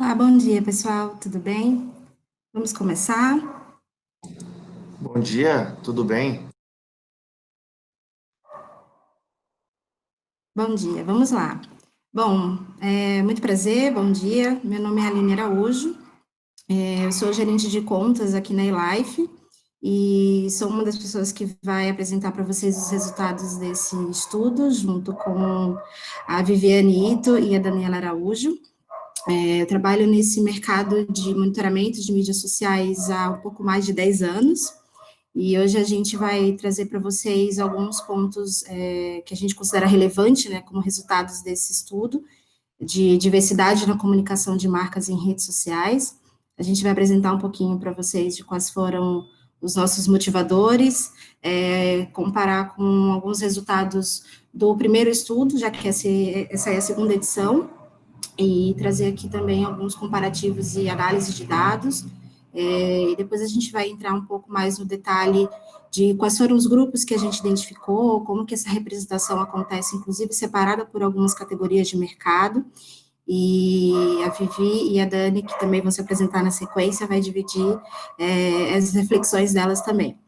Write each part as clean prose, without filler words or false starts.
Olá, bom dia, pessoal. Tudo bem? Vamos começar? Bom dia, tudo bem? Bom dia, vamos lá. Bom, muito prazer, bom dia. Meu nome é Aline Araújo, eu sou gerente de contas aqui na eLife e sou uma das pessoas que vai apresentar para vocês os resultados desse estudo, junto com a Viviane Ito e a Daniela Araújo. Eu trabalho nesse mercado de monitoramento de mídias sociais há um pouco mais de 10 anos. E hoje a gente vai trazer para vocês alguns pontos que a gente considera relevante, né, como resultados desse estudo de diversidade na comunicação de marcas em redes sociais. A gente vai apresentar um pouquinho para vocês de quais foram os nossos motivadores, comparar com alguns resultados do primeiro estudo, já que essa é a segunda edição, e trazer aqui também alguns comparativos e análise de dados. E depois a gente vai entrar um pouco mais no detalhe de quais foram os grupos que a gente identificou, como que essa representação acontece, inclusive separada por algumas categorias de mercado. E a Vivi e a Dani, que também vão se apresentar na sequência, vai dividir as reflexões delas também.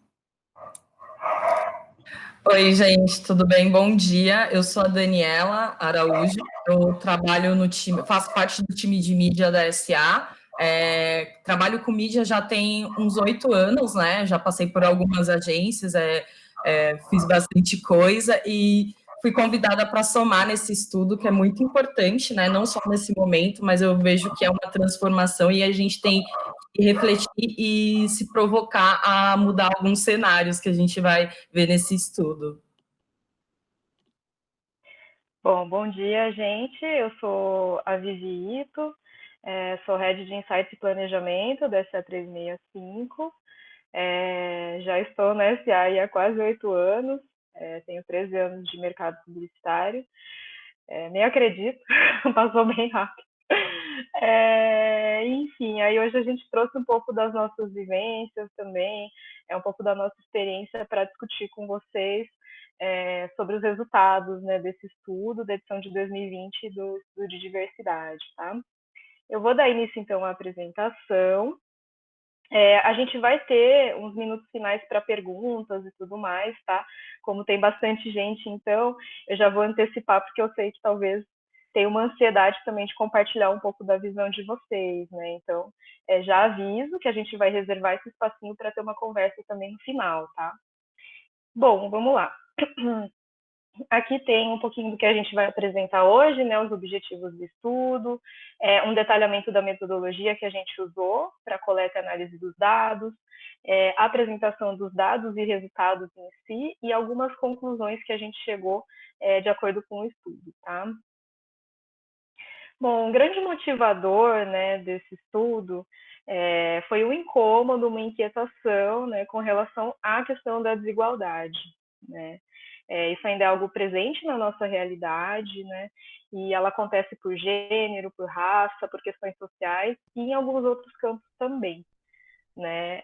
Oi, gente, tudo bem? Bom dia. Eu sou a Daniela Araújo. Eu trabalho no time, faço parte do time de mídia da SA. Trabalho com mídia já tem uns 8 anos, né? Já passei por algumas agências, fiz bastante coisa e fui convidada para somar nesse estudo, que é muito importante, né? Não só nesse momento, mas eu vejo que é uma transformação e a gente tem que refletir e se provocar a mudar alguns cenários que a gente vai ver nesse estudo. Bom dia, gente. Eu sou a Vivi Ito, sou Head de Insights e Planejamento da SA365. Já estou na SA há quase 8 anos, tenho 13 anos de mercado publicitário. Nem acredito, passou bem rápido. Enfim, aí hoje a gente trouxe um pouco das nossas vivências também, um pouco da nossa experiência para discutir com vocês sobre os resultados, né, desse estudo da edição de 2020 do estudo de diversidade, tá? Eu vou dar início, então, à apresentação. A gente vai ter uns minutos finais para perguntas e tudo mais, tá? Como tem bastante gente, então, eu já vou antecipar, porque eu sei que talvez tenha uma ansiedade também de compartilhar um pouco da visão de vocês, né? Então, já aviso que a gente vai reservar esse espacinho para ter uma conversa também no final, tá? Bom, vamos lá. Aqui tem um pouquinho do que a gente vai apresentar hoje, né, os objetivos do estudo, um detalhamento da metodologia que a gente usou para coleta e análise dos dados, a apresentação dos dados e resultados em si e algumas conclusões que a gente chegou de acordo com o estudo, tá? Bom, um grande motivador, né, desse estudo foi um incômodo, uma inquietação, né, com relação à questão da desigualdade, né? Isso ainda é algo presente na nossa realidade, né? E ela acontece por gênero, por raça, por questões sociais e em alguns outros campos também, né?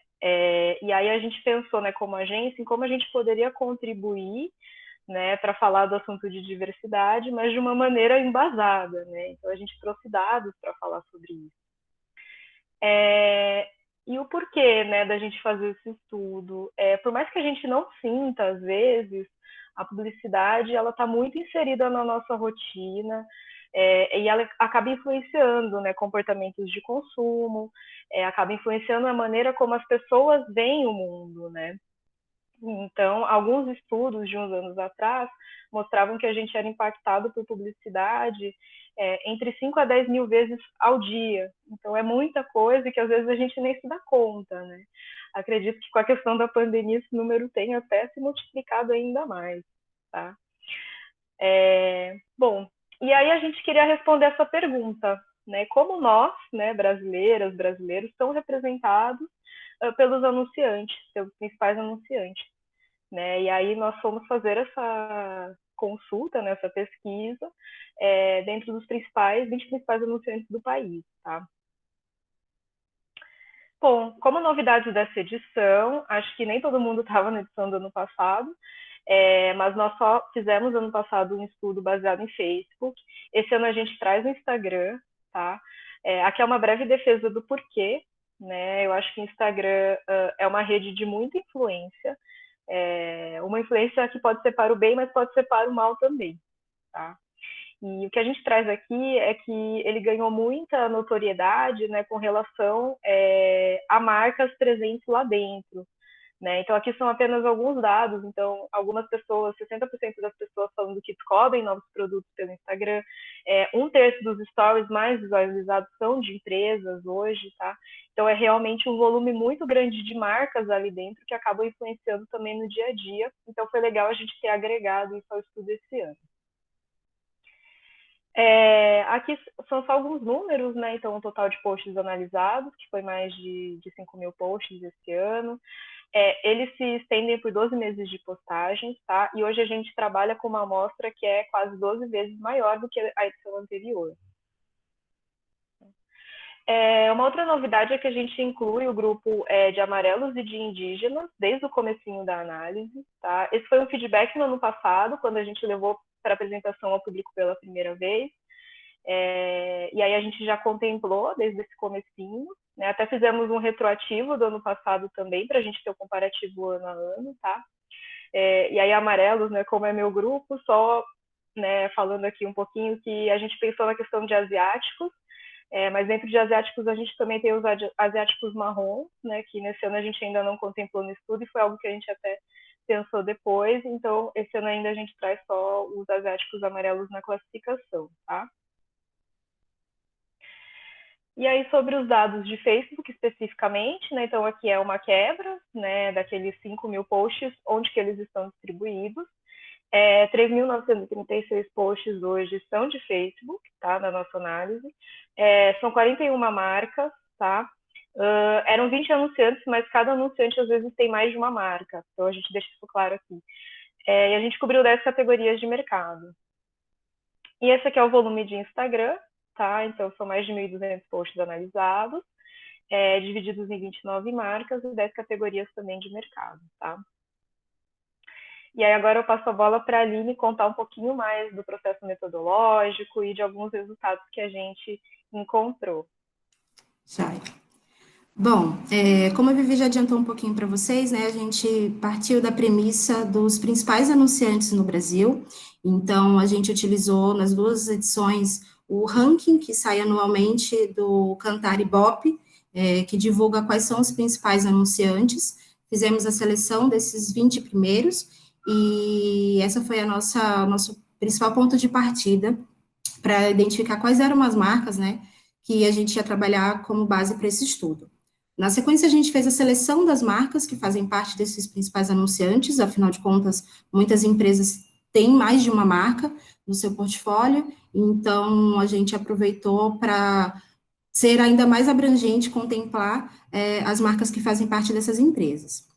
E aí a gente pensou, né, como agência, em como a gente poderia contribuir, né, para falar do assunto de diversidade, mas de uma maneira embasada, né? Então a gente trouxe dados para falar sobre isso. E o porquê, né, da gente fazer esse estudo? Por mais que a gente não sinta, às vezes, a publicidade ela está muito inserida na nossa rotina, e ela acaba influenciando, né, comportamentos de consumo, acaba influenciando a maneira como as pessoas veem o mundo, né? Então, alguns estudos de uns anos atrás mostravam que a gente era impactado por publicidade entre 5 a 10 mil vezes ao dia. Então, é muita coisa que às vezes a gente nem se dá conta, né? Acredito que com a questão da pandemia esse número tem até se multiplicado ainda mais, tá? Bom, e aí a gente queria responder essa pergunta, né? Como nós, né, brasileiras, brasileiros, são representados pelos anunciantes, pelos principais anunciantes, né? E aí nós fomos fazer essa consulta, né, essa pesquisa, dentro dos 20 principais anunciantes do país, tá? Bom, como novidades dessa edição, acho que nem todo mundo estava na edição do ano passado, mas nós só fizemos ano passado um estudo baseado em Facebook. Esse ano a gente traz o Instagram, tá? Aqui é uma breve defesa do porquê, né? Eu acho que o Instagram é uma rede de muita influência, uma influência que pode ser para o bem, mas pode ser para o mal também, tá? E o que a gente traz aqui é que ele ganhou muita notoriedade, né, com relação a marcas presentes lá dentro, né? Então, aqui são apenas alguns dados. Então, algumas pessoas, 60% das pessoas falando que descobrem novos produtos pelo Instagram, 1/3 dos stories mais visualizados são de empresas hoje, tá? Então, é realmente um volume muito grande de marcas ali dentro que acabam influenciando também no dia a dia. Então, foi legal a gente ter agregado isso ao estudo esse ano. Aqui são só alguns números, né? Então, o total de posts analisados, que foi mais de 5.000 posts esse ano. Eles se estendem por 12 meses de postagens, tá? E hoje a gente trabalha com uma amostra que é quase 12 vezes maior do que a edição anterior. Uma outra novidade é que a gente inclui o grupo de amarelos e de indígenas desde o comecinho da análise, tá? Esse foi um feedback no ano passado, quando a gente levou para apresentação ao público pela primeira vez. E aí a gente já contemplou desde esse comecinho, né? Até fizemos um retroativo do ano passado também, para a gente ter o comparativo ano a ano, tá? E aí amarelos, né, como é meu grupo, só, né, falando aqui um pouquinho que a gente pensou na questão de asiáticos, mas dentro de asiáticos a gente também tem os asiáticos marrons, né, que nesse ano a gente ainda não contemplou no estudo e foi algo que a gente até pensou depois. Então, esse ano ainda a gente traz só os asiáticos amarelos na classificação, tá? E aí, sobre os dados de Facebook especificamente, né, então aqui é uma quebra, né, daqueles 5.000 posts, onde que eles estão distribuídos. 3.936 posts hoje são de Facebook, tá, na nossa análise. São 41 marcas, tá? Eram 20 anunciantes, mas cada anunciante às vezes tem mais de uma marca, então a gente deixa isso claro aqui. E a gente cobriu 10 categorias de mercado. E esse aqui é o volume de Instagram, tá? Então são mais de 1.200 posts analisados, divididos em 29 marcas e 10 categorias também de mercado, tá? E aí agora eu passo a bola para a Aline contar um pouquinho mais do processo metodológico e de alguns resultados que a gente encontrou. Sai. Bom, como a Vivi já adiantou um pouquinho para vocês, né, a gente partiu da premissa dos principais anunciantes no Brasil, então a gente utilizou nas 2 edições o ranking que sai anualmente do Kantar Ibope, que divulga quais são os principais anunciantes, fizemos a seleção desses 20 primeiros, e essa foi nosso principal ponto de partida para identificar quais eram as marcas, né, que a gente ia trabalhar como base para esse estudo. Na sequência, a gente fez a seleção das marcas que fazem parte desses principais anunciantes, afinal de contas, muitas empresas têm mais de uma marca no seu portfólio, então a gente aproveitou para ser ainda mais abrangente, contemplar as marcas que fazem parte dessas empresas.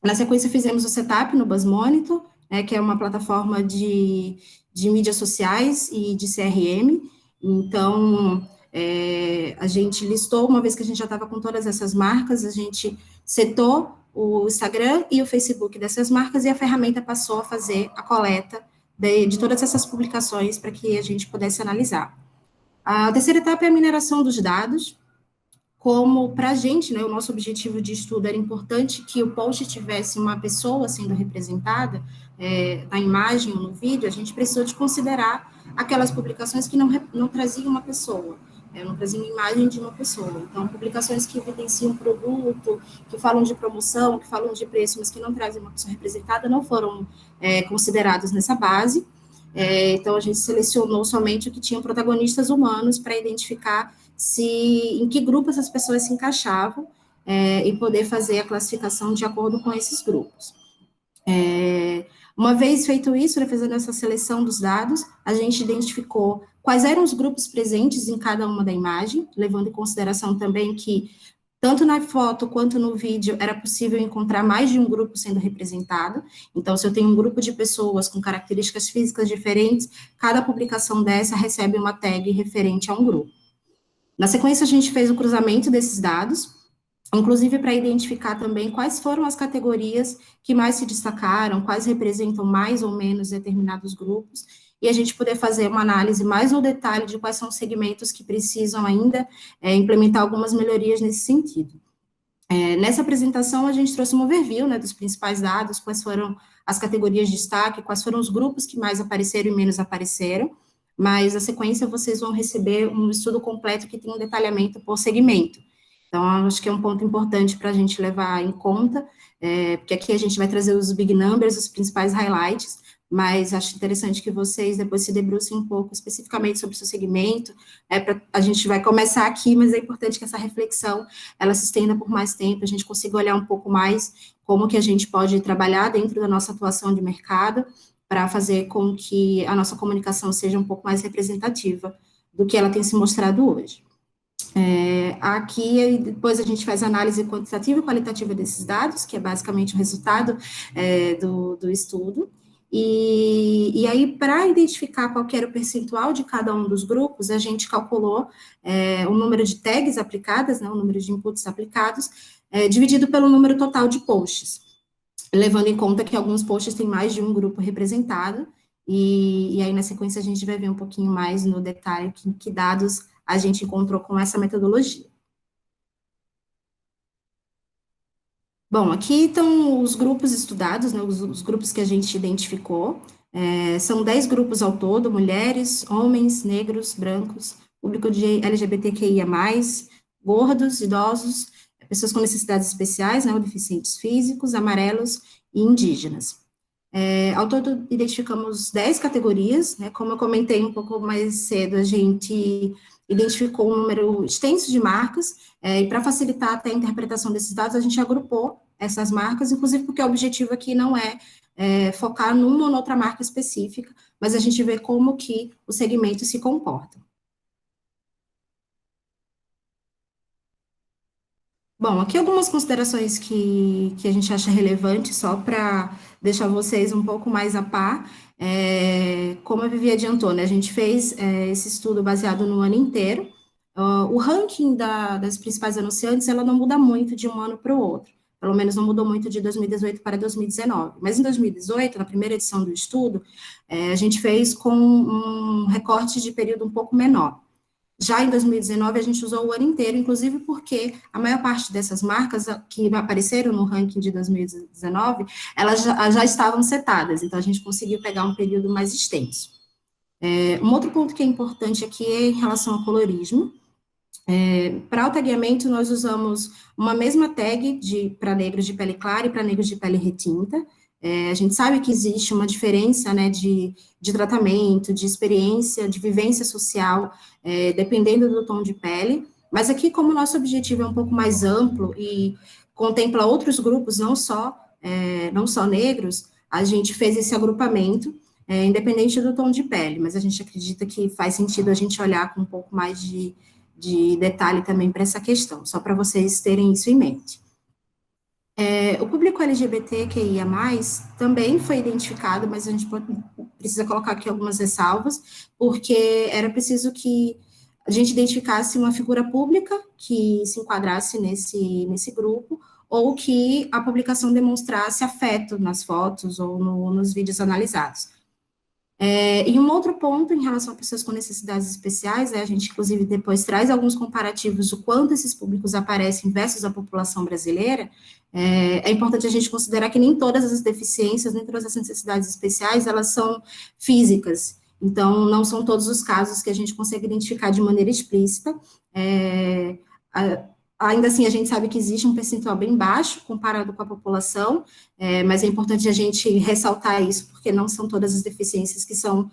Na sequência, fizemos o setup no BuzzMonitor, que é uma plataforma de mídias sociais e de CRM, então a gente listou, uma vez que a gente já estava com todas essas marcas, a gente setou o Instagram e o Facebook dessas marcas e a ferramenta passou a fazer a coleta de todas essas publicações para que a gente pudesse analisar. A terceira etapa é a mineração dos dados. Como para a gente, né, o nosso objetivo de estudo era importante que o post tivesse uma pessoa sendo representada na imagem ou no vídeo, a gente precisou de considerar aquelas publicações que não traziam uma pessoa, não traziam imagem de uma pessoa. Então, publicações que evidenciam produto, que falam de promoção, que falam de preço, mas que não trazem uma pessoa representada, não foram considerados nessa base. Então, a gente selecionou somente o que tinham protagonistas humanos para identificar em que grupo essas pessoas se encaixavam e poder fazer a classificação de acordo com esses grupos. Uma vez feito isso, né, fazendo essa seleção dos dados, a gente identificou quais eram os grupos presentes em cada uma da imagem, levando em consideração também que tanto na foto quanto no vídeo era possível encontrar mais de um grupo sendo representado. Então, se eu tenho um grupo de pessoas com características físicas diferentes, cada publicação dessa recebe uma tag referente a um grupo. Na sequência, a gente fez o cruzamento desses dados, inclusive para identificar também quais foram as categorias que mais se destacaram, quais representam mais ou menos determinados grupos. e a gente poder fazer uma análise mais no detalhe de quais são os segmentos que precisam ainda implementar algumas melhorias nesse sentido. Nessa apresentação, a gente trouxe um overview, né, dos principais dados, quais foram as categorias de destaque, quais foram os grupos que mais apareceram e menos apareceram, mas na sequência vocês vão receber um estudo completo que tem um detalhamento por segmento. Então, acho que é um ponto importante para a gente levar em conta, porque aqui a gente vai trazer os big numbers, os principais highlights, mas acho interessante que vocês depois se debrucem um pouco especificamente sobre o seu segmento, a gente vai começar aqui, mas é importante que essa reflexão, ela se estenda por mais tempo, a gente consiga olhar um pouco mais como que a gente pode trabalhar dentro da nossa atuação de mercado, para fazer com que a nossa comunicação seja um pouco mais representativa do que ela tem se mostrado hoje. Aqui, depois a gente faz análise quantitativa e qualitativa desses dados, que é basicamente o resultado do estudo, e aí, para identificar qual que era o percentual de cada um dos grupos, a gente calculou o número de tags aplicadas, né, o número de inputs aplicados, dividido pelo número total de posts, levando em conta que alguns posts têm mais de um grupo representado, e aí na sequência a gente vai ver um pouquinho mais no detalhe que dados a gente encontrou com essa metodologia. Bom, aqui estão os grupos estudados, né, os grupos que a gente identificou. São 10 grupos ao todo: mulheres, homens, negros, brancos, público de LGBTQIA+, gordos, idosos, pessoas com necessidades especiais, né, ou deficientes físicos, amarelos e indígenas. Ao todo, identificamos 10 categorias, né, como eu comentei um pouco mais cedo, a gente identificou um número extenso de marcas, e para facilitar até a interpretação desses dados, a gente agrupou essas marcas, inclusive porque o objetivo aqui não é focar numa ou noutra marca específica, mas a gente vê como que o segmento se comporta. Bom, aqui algumas considerações que a gente acha relevante, só para deixar vocês um pouco mais a par. Como a Vivi adiantou, né, a gente fez esse estudo baseado no ano inteiro. O ranking das principais anunciantes, ela não muda muito de um ano para o outro, pelo menos não mudou muito de 2018 para 2019, mas em 2018, na primeira edição do estudo, a gente fez com um recorte de período um pouco menor. Já em 2019, a gente usou o ano inteiro, inclusive porque a maior parte dessas marcas que apareceram no ranking de 2019, elas já estavam setadas, então a gente conseguiu pegar um período mais extenso. Um outro ponto que é importante aqui é em relação ao colorismo. Para o tagueamento, nós usamos uma mesma tag para negros de pele clara e para negros de pele retinta. A gente sabe que existe uma diferença, né, de tratamento, de experiência, de vivência social, dependendo do tom de pele, mas aqui, como o nosso objetivo é um pouco mais amplo e contempla outros grupos, não só negros, a gente fez esse agrupamento, independente do tom de pele, mas a gente acredita que faz sentido a gente olhar com um pouco mais de detalhe também para essa questão, só para vocês terem isso em mente. O público LGBTQIA+, também foi identificado, mas a gente precisa colocar aqui algumas ressalvas, porque era preciso que a gente identificasse uma figura pública que se enquadrasse nesse grupo, ou que a publicação demonstrasse afeto nas fotos ou nos vídeos analisados. E um outro ponto em relação a pessoas com necessidades especiais, a gente inclusive depois traz alguns comparativos do quanto esses públicos aparecem versus a população brasileira. É importante a gente considerar que nem todas as deficiências, nem todas as necessidades especiais, elas são físicas, então não são todos os casos que a gente consegue identificar de maneira explícita. Ainda assim, a gente sabe que existe um percentual bem baixo comparado com a população, mas é importante a gente ressaltar isso, porque não são todas as deficiências que são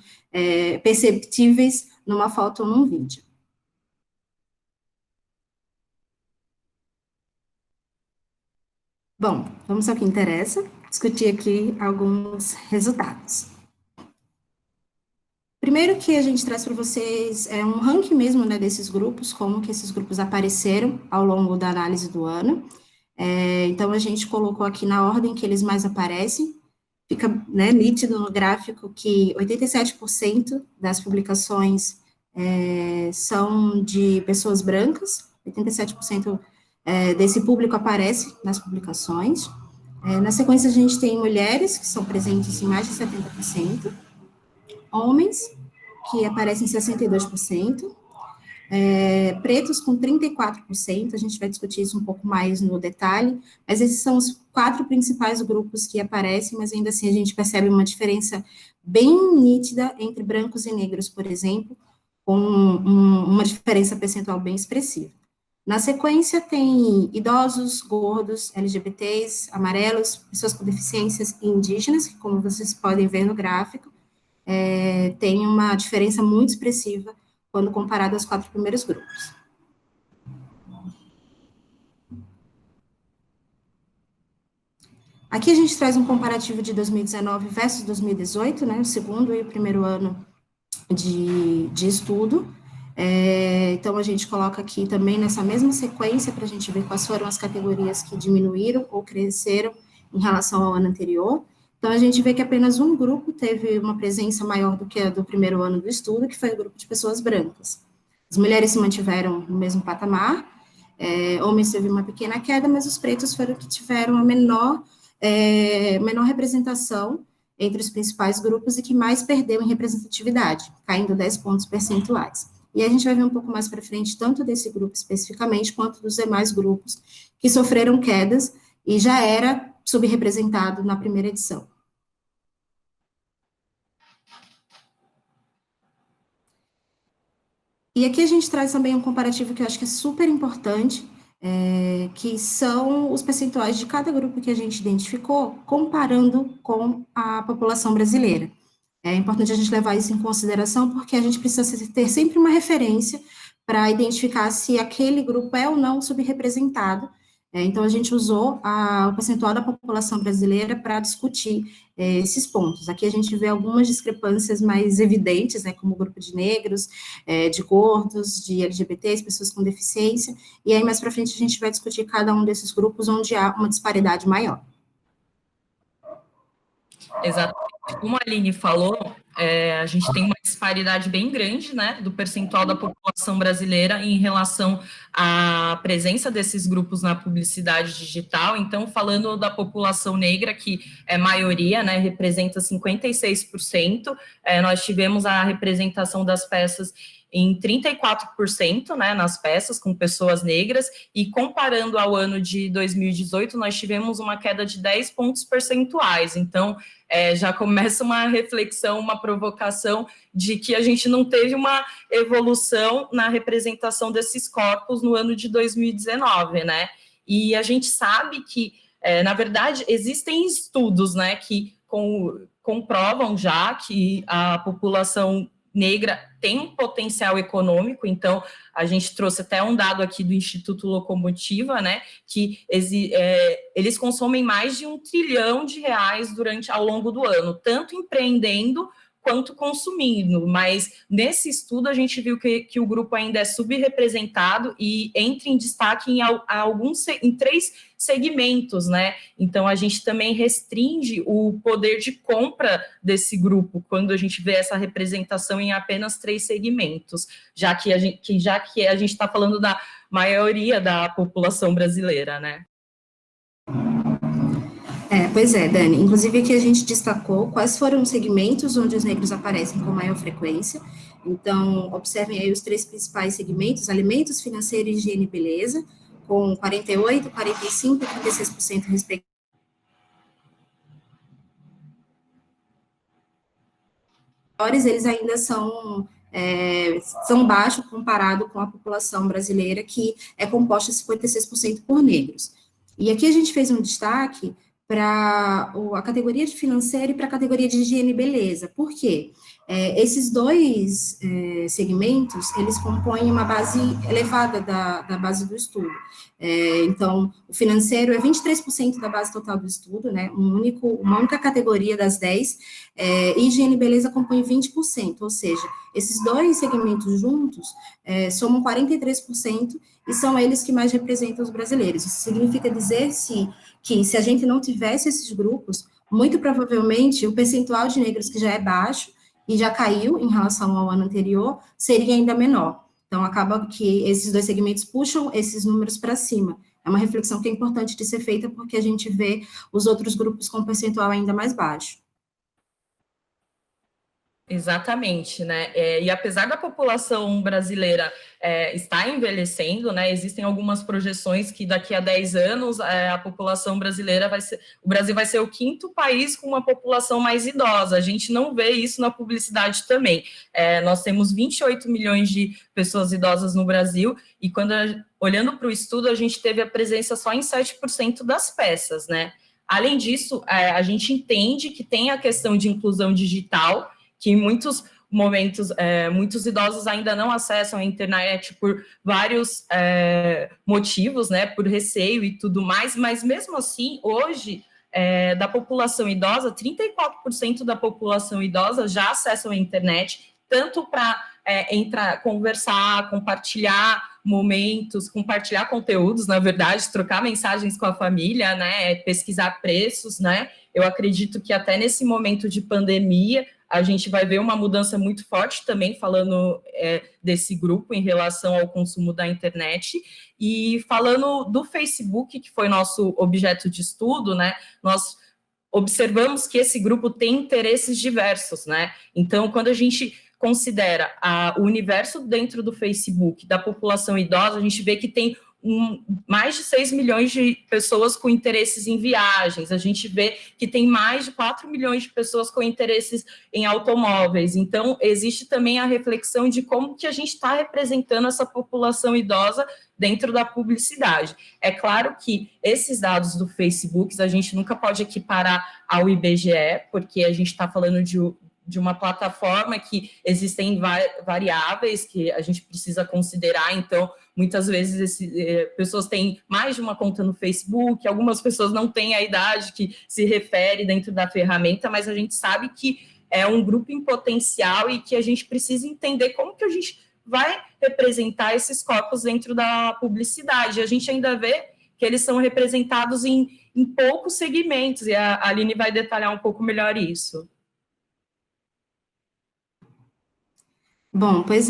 perceptíveis numa foto ou num vídeo. Bom, vamos ao que interessa, discutir aqui alguns resultados. Primeiro que a gente traz para vocês é um ranking mesmo, né, desses grupos, como que esses grupos apareceram ao longo da análise do ano. Então, a gente colocou aqui na ordem que eles mais aparecem, fica, né, nítido no gráfico que 87% das publicações são de pessoas brancas, 87% desse público aparece nas publicações. Na sequência, a gente tem mulheres, que são presentes em mais de 70%, homens, que aparecem 62%, pretos com 34%, a gente vai discutir isso um pouco mais no detalhe, mas esses são os 4 principais grupos que aparecem, mas ainda assim a gente percebe uma diferença bem nítida entre brancos e negros, por exemplo, com uma diferença percentual bem expressiva. Na sequência, tem idosos, gordos, LGBTs, amarelos, pessoas com deficiências e indígenas, que, como vocês podem ver no gráfico, tem uma diferença muito expressiva quando comparado aos 4 primeiros grupos. Aqui a gente traz um comparativo de 2019 versus 2018, né, o segundo e o primeiro ano de estudo. Então, a gente coloca aqui também nessa mesma sequência para a gente ver quais foram as categorias que diminuíram ou cresceram em relação ao ano anterior. Então, a gente vê que apenas um grupo teve uma presença maior do que a do primeiro ano do estudo, que foi o grupo de pessoas brancas. As mulheres se mantiveram no mesmo patamar, homens teve uma pequena queda, mas os pretos foram que tiveram a menor representação entre os principais grupos e que mais perdeu em representatividade, caindo 10 pontos percentuais. E a gente vai ver um pouco mais para frente, tanto desse grupo especificamente, quanto dos demais grupos que sofreram quedas e já era subrepresentado na primeira edição. E aqui a gente traz também um comparativo que eu acho que é super importante, que são os percentuais de cada grupo que a gente identificou, comparando com a população brasileira. É importante a gente levar isso em consideração, porque a gente precisa ter sempre uma referência para identificar se aquele grupo é ou não subrepresentado. Então, a gente usou o percentual da população brasileira para discutir esses pontos. Aqui a gente vê algumas discrepâncias mais evidentes, né, como o grupo de negros, de gordos, de LGBTs, pessoas com deficiência, e aí mais para frente a gente vai discutir cada um desses grupos onde há uma disparidade maior. Exatamente. Como a Aline falou, a gente tem uma disparidade bem grande, né, do percentual da população brasileira em relação à presença desses grupos na publicidade digital. Então, falando da população negra, que é maioria, né, representa 56%, nós tivemos a representação das peças em 34%, né, nas peças com pessoas negras, e comparando ao ano de 2018, nós tivemos uma queda de 10 pontos percentuais. Então, já começa uma reflexão, uma provocação de que a gente não teve uma evolução na representação desses corpos no ano de 2019, né? E a gente sabe que, na verdade, existem estudos, né, que comprovam já que a população negra tem um potencial econômico. Então a gente trouxe até um dado aqui do Instituto Locomotiva, né, que eles consomem mais de R$1 trilhão ao longo do ano, tanto empreendendo quanto consumindo, mas nesse estudo a gente viu que o grupo ainda é subrepresentado e entra em destaque em 3 segmentos, né? Então a gente também restringe o poder de compra desse grupo quando a gente vê essa representação em apenas 3 segmentos, já que a gente está falando da maioria da população brasileira, né? Pois é, Dani. Inclusive, aqui a gente destacou quais foram os segmentos onde os negros aparecem com maior frequência. Então, observem aí os 3 principais segmentos: alimentos, financeiro, higiene e beleza, com 48%, 45% e 36% respectivamente. Eles ainda são baixos comparado com a população brasileira, que é composta 56% por negros. E aqui a gente fez um destaque para a categoria de financeiro e para a categoria de higiene e beleza. Por quê? Esses 2 segmentos, eles compõem uma base elevada da base do estudo. Então, o financeiro é 23% da base total do estudo, né, uma única categoria das 10, e higiene e beleza compõe 20%, ou seja, esses 2 segmentos juntos somam 43%, e são eles que mais representam os brasileiros. Isso significa dizer que se a gente não tivesse esses grupos, muito provavelmente o percentual de negros que já é baixo e já caiu em relação ao ano anterior, seria ainda menor. Então, acaba que esses 2 segmentos puxam esses números para cima. É uma reflexão que é importante de ser feita, porque a gente vê os outros grupos com percentual ainda mais baixo. Exatamente, né? E apesar da população brasileira estar envelhecendo, né? Existem algumas projeções que daqui a 10 anos a população brasileira o Brasil vai ser o 5º país com uma população mais idosa. A gente não vê isso na publicidade também. Nós temos 28 milhões de pessoas idosas no Brasil, e olhando para o estudo, a gente teve a presença só em 7% das peças, né? Além disso, a gente entende que tem a questão de inclusão digital, que em muitos momentos, muitos idosos ainda não acessam a internet por vários motivos, né, por receio e tudo mais, mas mesmo assim, hoje, da população idosa, 34% da população idosa já acessam a internet, tanto para entrar, conversar, compartilhar momentos, compartilhar conteúdos, na verdade, trocar mensagens com a família, né, pesquisar preços, né. Eu acredito que até nesse momento de pandemia, a gente vai ver uma mudança muito forte também, falando desse grupo em relação ao consumo da internet. E falando do Facebook, que foi nosso objeto de estudo, né, nós observamos que esse grupo tem interesses diversos, né? Então, quando a gente considera o universo dentro do Facebook da população idosa, a gente vê que tem mais de 6 milhões de pessoas com interesses em viagens, a gente vê que tem mais de 4 milhões de pessoas com interesses em automóveis. Então, existe também a reflexão de como que a gente está representando essa população idosa dentro da publicidade. É claro que esses dados do Facebook a gente nunca pode equiparar ao IBGE, porque a gente está falando de uma plataforma que existem variáveis que a gente precisa considerar. Então, muitas vezes pessoas têm mais de uma conta no Facebook, algumas pessoas não têm a idade que se refere dentro da ferramenta, mas a gente sabe que é um grupo em potencial e que a gente precisa entender como que a gente vai representar esses corpos dentro da publicidade. A gente ainda vê que eles são representados em poucos segmentos, e a Aline vai detalhar um pouco melhor isso. Bom, pois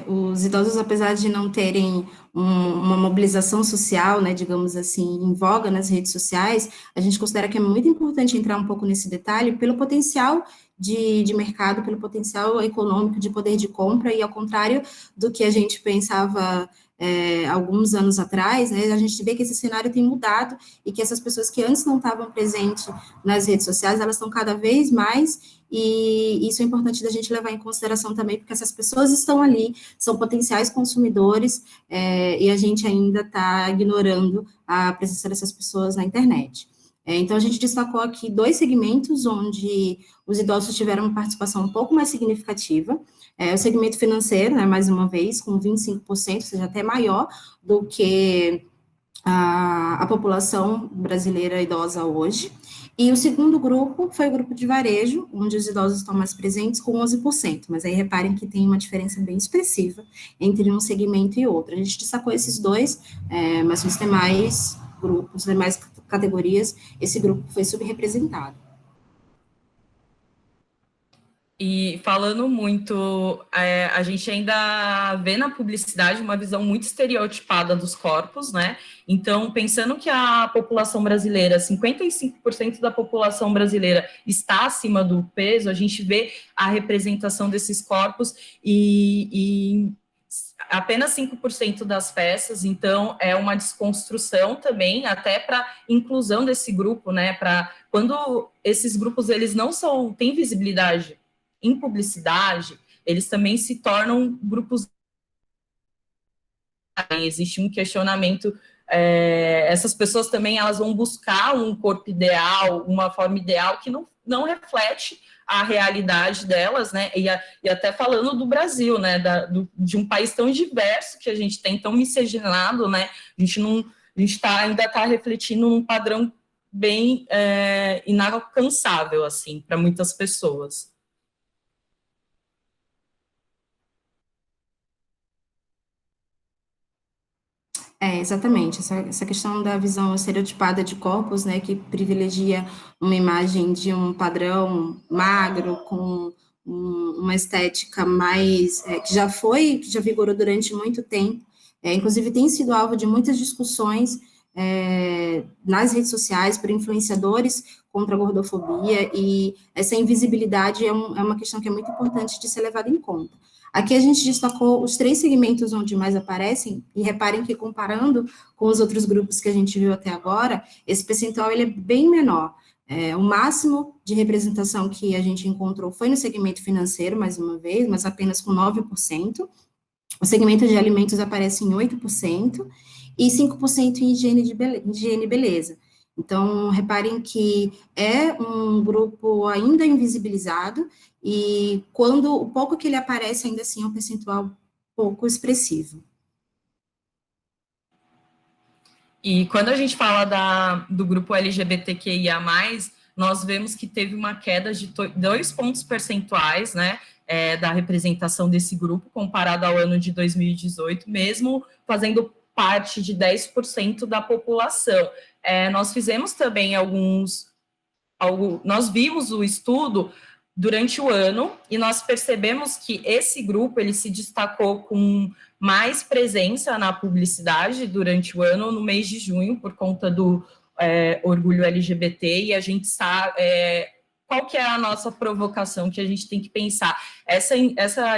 os idosos, apesar de não terem uma mobilização social, né, digamos assim, em voga nas redes sociais, a gente considera que é muito importante entrar um pouco nesse detalhe pelo potencial de mercado, pelo potencial econômico de poder de compra, e ao contrário do que a gente pensava alguns anos atrás, né, a gente vê que esse cenário tem mudado e que essas pessoas que antes não estavam presentes nas redes sociais, elas estão cada vez mais. E isso é importante da gente levar em consideração também, porque essas pessoas estão ali, são potenciais consumidores, e a gente ainda está ignorando a presença dessas pessoas na internet. Então, a gente destacou aqui 2 segmentos onde os idosos tiveram uma participação um pouco mais significativa. O segmento financeiro, né, mais uma vez, com 25%, ou seja, até maior do que a população brasileira idosa hoje. E o segundo grupo foi o grupo de varejo, onde os idosos estão mais presentes, com 11%, mas aí reparem que tem uma diferença bem expressiva entre um segmento e outro. A gente destacou esses 2, mas nos demais grupos, demais categorias, esse grupo foi subrepresentado. E falando muito, a gente ainda vê na publicidade uma visão muito estereotipada dos corpos, né? Então, pensando que a população brasileira, 55% da população brasileira está acima do peso, a gente vê a representação desses corpos e apenas 5% das peças, então é uma desconstrução também, até para inclusão desse grupo, né? Para quando esses grupos eles não têm visibilidade em publicidade, eles também se tornam grupos. Existe um questionamento, essas pessoas também elas vão buscar um corpo ideal, uma forma ideal que não reflete a realidade delas, né? E até falando do Brasil, né? De um país tão diverso que a gente tem, tão miscigenado, né? A gente ainda está refletindo um padrão bem inalcançável, assim, para muitas pessoas. Exatamente, essa questão da visão estereotipada de corpos, né, que privilegia uma imagem de um padrão magro, com uma estética mais, que já vigorou durante muito tempo, inclusive tem sido alvo de muitas discussões nas redes sociais por influenciadores contra a gordofobia, e essa invisibilidade é uma questão que é muito importante de ser levada em conta. Aqui a gente destacou os 3 segmentos onde mais aparecem, e reparem que comparando com os outros grupos que a gente viu até agora, esse percentual ele é bem menor. O máximo de representação que a gente encontrou foi no segmento financeiro, mais uma vez, mas apenas com 9%. O segmento de alimentos aparece em 8%, e 5% em higiene e beleza. Então, reparem que é um grupo ainda invisibilizado, e quando o pouco que ele aparece, ainda assim, é um percentual pouco expressivo. E quando a gente fala do grupo LGBTQIA+, nós vemos que teve uma queda de 2 pontos percentuais, né, da representação desse grupo, comparado ao ano de 2018, mesmo fazendo parte de 10% da população. Nós fizemos também nós vimos o estudo durante o ano, e nós percebemos que esse grupo ele se destacou com mais presença na publicidade durante o ano, no mês de junho, por conta do orgulho LGBT, e a gente sabe qual que é a nossa provocação que a gente tem que pensar. Essa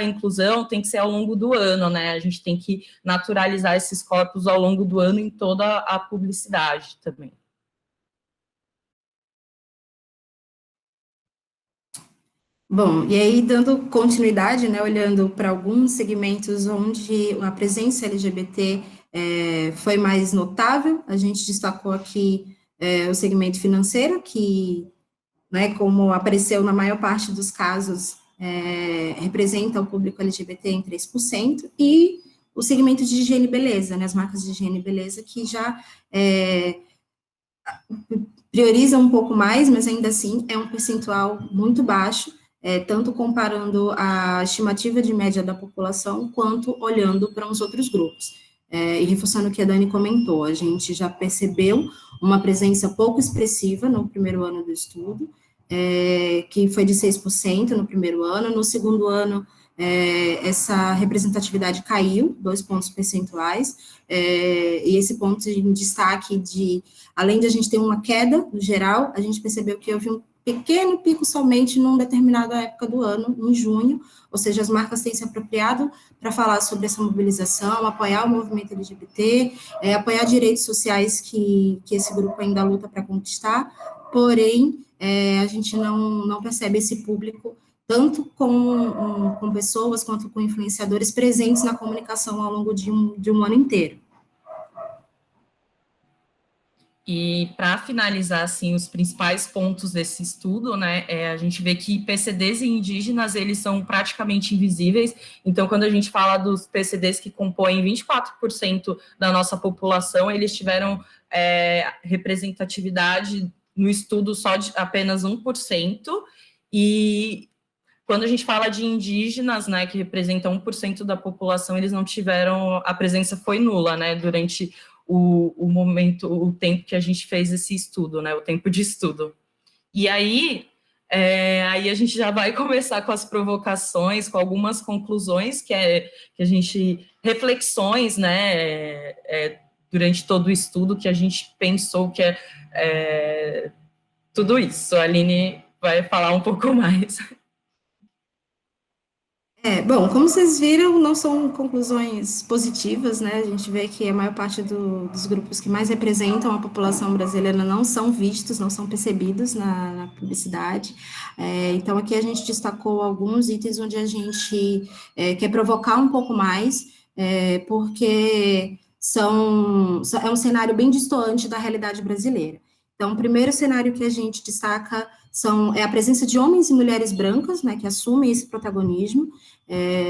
inclusão tem que ser ao longo do ano, né? A gente tem que naturalizar esses corpos ao longo do ano em toda a publicidade também. Bom, e aí, dando continuidade, né, olhando para alguns segmentos onde a presença LGBT foi mais notável, a gente destacou aqui o segmento financeiro, que, né, como apareceu na maior parte dos casos, representa o público LGBT em 3%, e o segmento de higiene e beleza, né, as marcas de higiene e beleza, que já priorizam um pouco mais, mas ainda assim é um percentual muito baixo, tanto comparando a estimativa de média da população, quanto olhando para os outros grupos. E reforçando o que a Dani comentou, a gente já percebeu uma presença pouco expressiva no primeiro ano do estudo, que foi de 6% no primeiro ano. No segundo ano, essa representatividade caiu 2 pontos percentuais, e esse ponto de destaque além de a gente ter uma queda no geral, a gente percebeu que houve um pequeno pico somente numa determinada época do ano, em junho, ou seja, as marcas têm se apropriado para falar sobre essa mobilização, apoiar o movimento LGBT, apoiar direitos sociais que esse grupo ainda luta para conquistar, porém, a gente não percebe esse público tanto com pessoas quanto com influenciadores presentes na comunicação ao longo de um ano inteiro. E para finalizar, assim, os principais pontos desse estudo, né, a gente vê que PCDs e indígenas, eles são praticamente invisíveis. Então, quando a gente fala dos PCDs que compõem 24% da nossa população, eles tiveram representatividade no estudo só de apenas 1%, e quando a gente fala de indígenas, né, que representam 1% da população, eles não tiveram, a presença foi nula, né, durante o tempo que a gente fez esse estudo, né, o tempo de estudo. E aí a gente já vai começar com as provocações, com algumas conclusões, que a gente, reflexões, né, durante todo o estudo, que a gente pensou que tudo isso. A Aline vai falar um pouco mais. Bom, como vocês viram, não são conclusões positivas, né? A gente vê que a maior parte dos grupos que mais representam a população brasileira não são vistos, não são percebidos na publicidade. Então, aqui a gente destacou alguns itens onde a gente quer provocar um pouco mais, porque é um cenário bem distoante da realidade brasileira. Então, o primeiro cenário que a gente destaca é a presença de homens e mulheres brancas, né, que assumem esse protagonismo.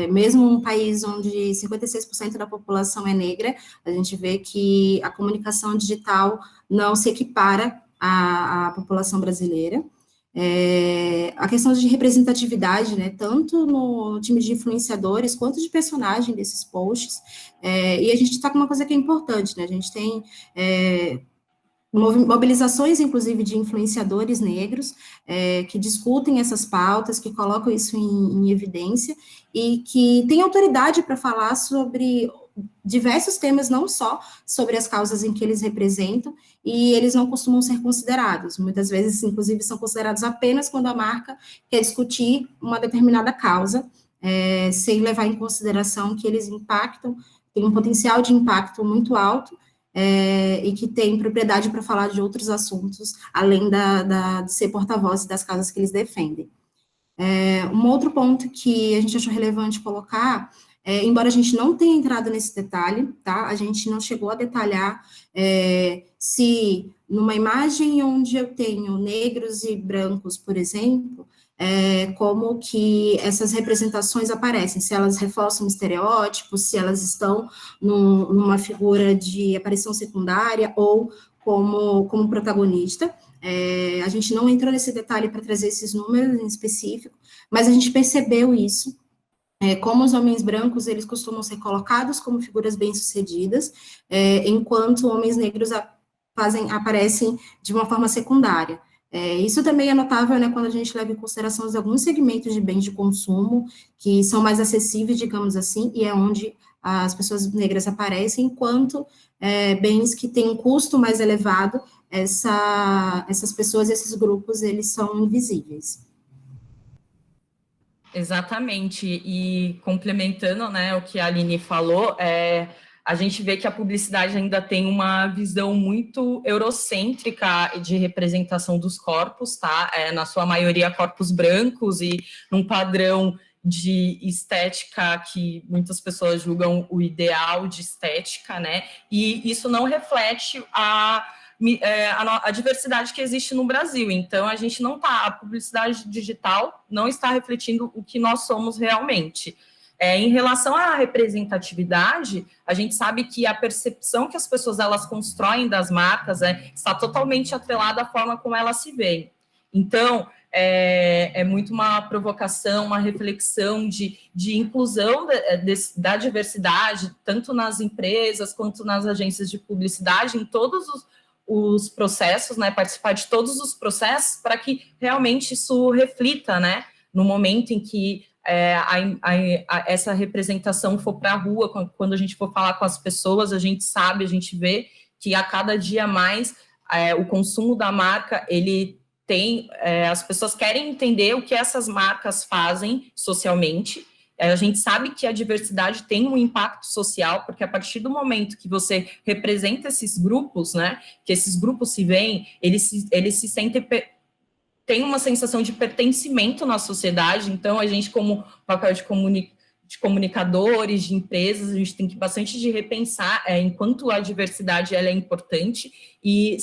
Mesmo um país onde 56% da população é negra, a gente vê que a comunicação digital não se equipara à população brasileira. A questão de representatividade, né, tanto no time de influenciadores, quanto de personagem desses posts, e a gente está com uma coisa que é importante, né, a gente tem mobilizações, inclusive, de influenciadores negros, que discutem essas pautas, que colocam isso em evidência, e que têm autoridade para falar sobre diversos temas, não só sobre as causas em que eles representam, e eles não costumam ser considerados. Muitas vezes, inclusive, são considerados apenas quando a marca quer discutir uma determinada causa, sem levar em consideração que eles impactam, têm um potencial de impacto muito alto, e que tem propriedade para falar de outros assuntos, além de ser porta-voz das causas que eles defendem. Um outro ponto que a gente achou relevante colocar, embora a gente não tenha entrado nesse detalhe, tá? A gente não chegou a detalhar se numa imagem onde eu tenho negros e brancos, por exemplo, como que essas representações aparecem, se elas reforçam estereótipos, se elas estão numa figura de aparição secundária ou como protagonista. A gente não entrou nesse detalhe para trazer esses números em específico, mas a gente percebeu isso, como os homens brancos, eles costumam ser colocados como figuras bem-sucedidas, enquanto homens negros aparecem de uma forma secundária. Isso também é notável, né, quando a gente leva em consideração alguns segmentos de bens de consumo, que são mais acessíveis, digamos assim, e é onde as pessoas negras aparecem, enquanto bens que têm um custo mais elevado, essas pessoas, esses grupos, eles são invisíveis. Exatamente, e complementando, né, o que a Aline falou, a gente vê que a publicidade ainda tem uma visão muito eurocêntrica de representação dos corpos, tá? Na sua maioria corpos brancos e num padrão de estética que muitas pessoas julgam o ideal de estética, né? E isso não reflete a diversidade que existe no Brasil. Então, a publicidade digital não está refletindo o que nós somos realmente. Em relação à representatividade, a gente sabe que a percepção que as pessoas elas constroem das marcas está totalmente atrelada à forma como elas se veem. Então, é muito uma provocação, uma reflexão de inclusão da diversidade, tanto nas empresas quanto nas agências de publicidade, em todos os processos, né, participar de todos os processos para que realmente isso reflita, né, no momento em que essa representação for para a rua, quando a gente for falar com as pessoas, a gente sabe, a gente vê que a cada dia mais o consumo da marca, ele tem, as pessoas querem entender o que essas marcas fazem socialmente. A gente sabe que a diversidade tem um impacto social, porque a partir do momento que você representa esses grupos, né, que esses grupos se veem, eles se sentem, tem uma sensação de pertencimento na sociedade. Então, a gente, como papel de comunicadores, de empresas, a gente tem que bastante de repensar enquanto a diversidade ela é importante, e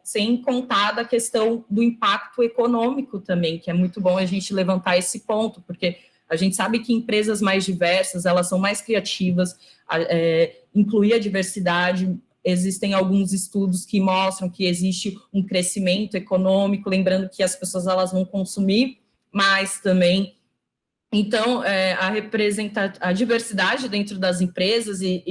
sem contar da questão do impacto econômico também, que é muito bom a gente levantar esse ponto, porque a gente sabe que empresas mais diversas, elas são mais criativas, incluir a diversidade. Existem alguns estudos que mostram que existe um crescimento econômico, lembrando que as pessoas elas vão consumir mais também. Então, a diversidade dentro das empresas e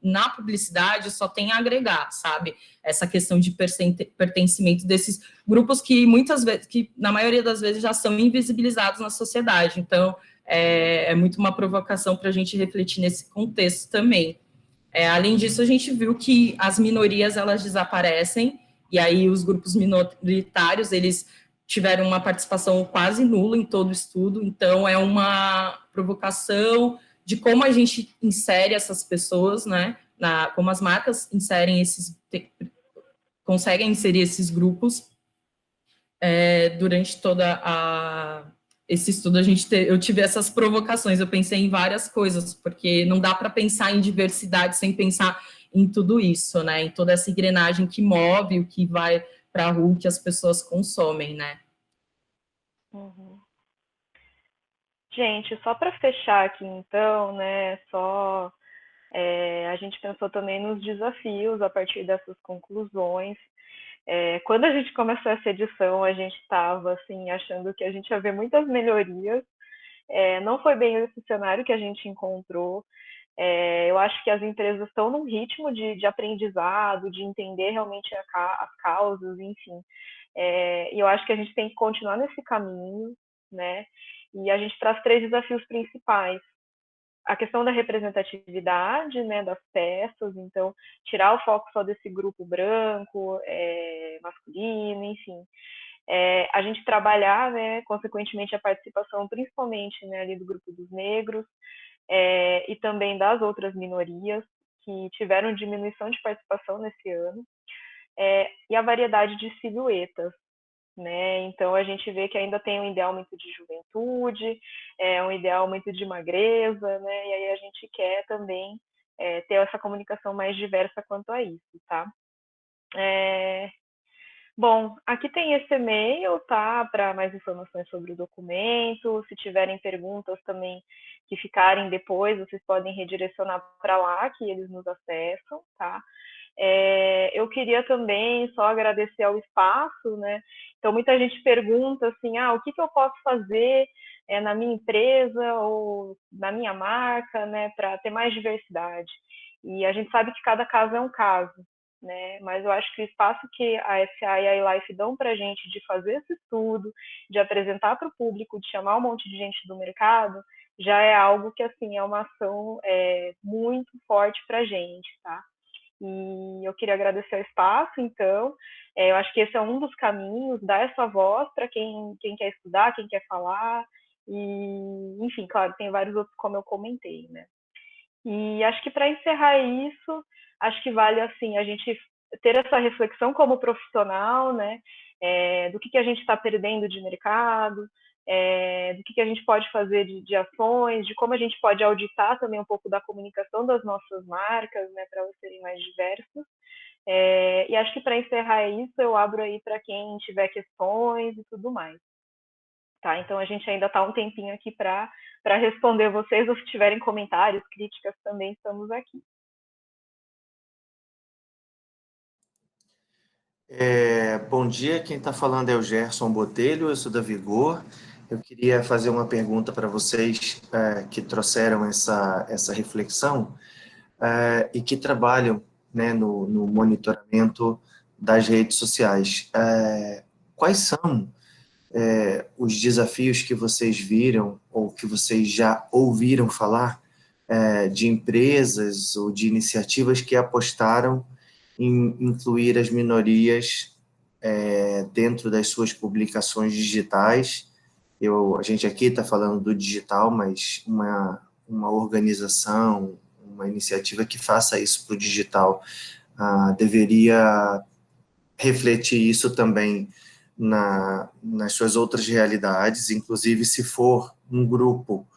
na publicidade só tem a agregar, sabe? Essa questão de pertencimento desses grupos que muitas vezes, que na maioria das vezes já são invisibilizados na sociedade. Então, é muito uma provocação para a gente refletir nesse contexto também. Além disso, a gente viu que as minorias, elas desaparecem, e aí os grupos minoritários, eles tiveram uma participação quase nula em todo o estudo. Então, é uma provocação de como a gente insere essas pessoas, né, como as marcas conseguem inserir esses grupos. Durante esse estudo, eu tive essas provocações, eu pensei em várias coisas, porque não dá para pensar em diversidade sem pensar em tudo isso, né, em toda essa engrenagem que move, o que vai para a rua, que as pessoas consomem, né. Uhum. Gente, só para fechar aqui então, né, a gente pensou também nos desafios a partir dessas conclusões. Quando a gente começou essa edição, a gente estava assim, achando que a gente ia ver muitas melhorias. Não foi bem esse cenário que a gente encontrou. Eu acho que as empresas estão num ritmo de aprendizado, de entender realmente as causas, enfim. E eu acho que a gente tem que continuar nesse caminho, né? E a gente traz 3 desafios principais. a questão da representatividade, né, das peças, então tirar o foco só desse grupo branco, masculino, enfim. A gente trabalhar, né, consequentemente, a participação, principalmente, né, ali do grupo dos negros, e também das outras minorias que tiveram diminuição de participação nesse ano, e a variedade de silhuetas, né? Então a gente vê que ainda tem um ideal muito de juventude, um ideal muito de magreza, né? E aí a gente quer também ter essa comunicação mais diversa quanto a isso, tá? Bom, aqui tem esse e-mail, tá? Para mais informações sobre o documento. Se tiverem perguntas também que ficarem depois, vocês podem redirecionar para lá, que eles nos acessam, tá? Eu queria também só agradecer ao espaço, né? Então, muita gente pergunta assim, o que eu posso fazer na minha empresa ou na minha marca, né, para ter mais diversidade? E a gente sabe que cada caso é um caso, né? Mas eu acho que o espaço que a SA e a iLife dão para a gente de fazer esse estudo, de apresentar para o público, de chamar um monte de gente do mercado, já é algo que, assim, é uma ação muito forte para a gente, tá? E eu queria agradecer o espaço, então, eu acho que esse é um dos caminhos, dar essa voz para quem quer estudar, quem quer falar, e, enfim, claro, tem vários outros, como eu comentei, né? E acho que para encerrar isso, acho que vale, assim, a gente ter essa reflexão como profissional, né, do que a gente está perdendo de mercado, do que a gente pode fazer de ações, de como a gente pode auditar também um pouco da comunicação das nossas marcas, né, para elas serem mais diversas. E acho que para encerrar isso, eu abro aí para quem tiver questões e tudo mais. Tá? Então a gente ainda está um tempinho aqui para responder vocês, ou se tiverem comentários, críticas, também estamos aqui. Bom dia, quem está falando é o Gerson Botelho, eu sou da Vigor. Eu queria fazer uma pergunta para vocês que trouxeram essa reflexão e que trabalham, né, no monitoramento das redes sociais. Quais são os desafios que vocês viram ou que vocês já ouviram falar de empresas ou de iniciativas que apostaram em incluir as minorias dentro das suas publicações digitais? A gente aqui está falando do digital, mas uma organização, uma iniciativa que faça isso para o digital deveria refletir isso também nas suas outras realidades, inclusive se for um grupo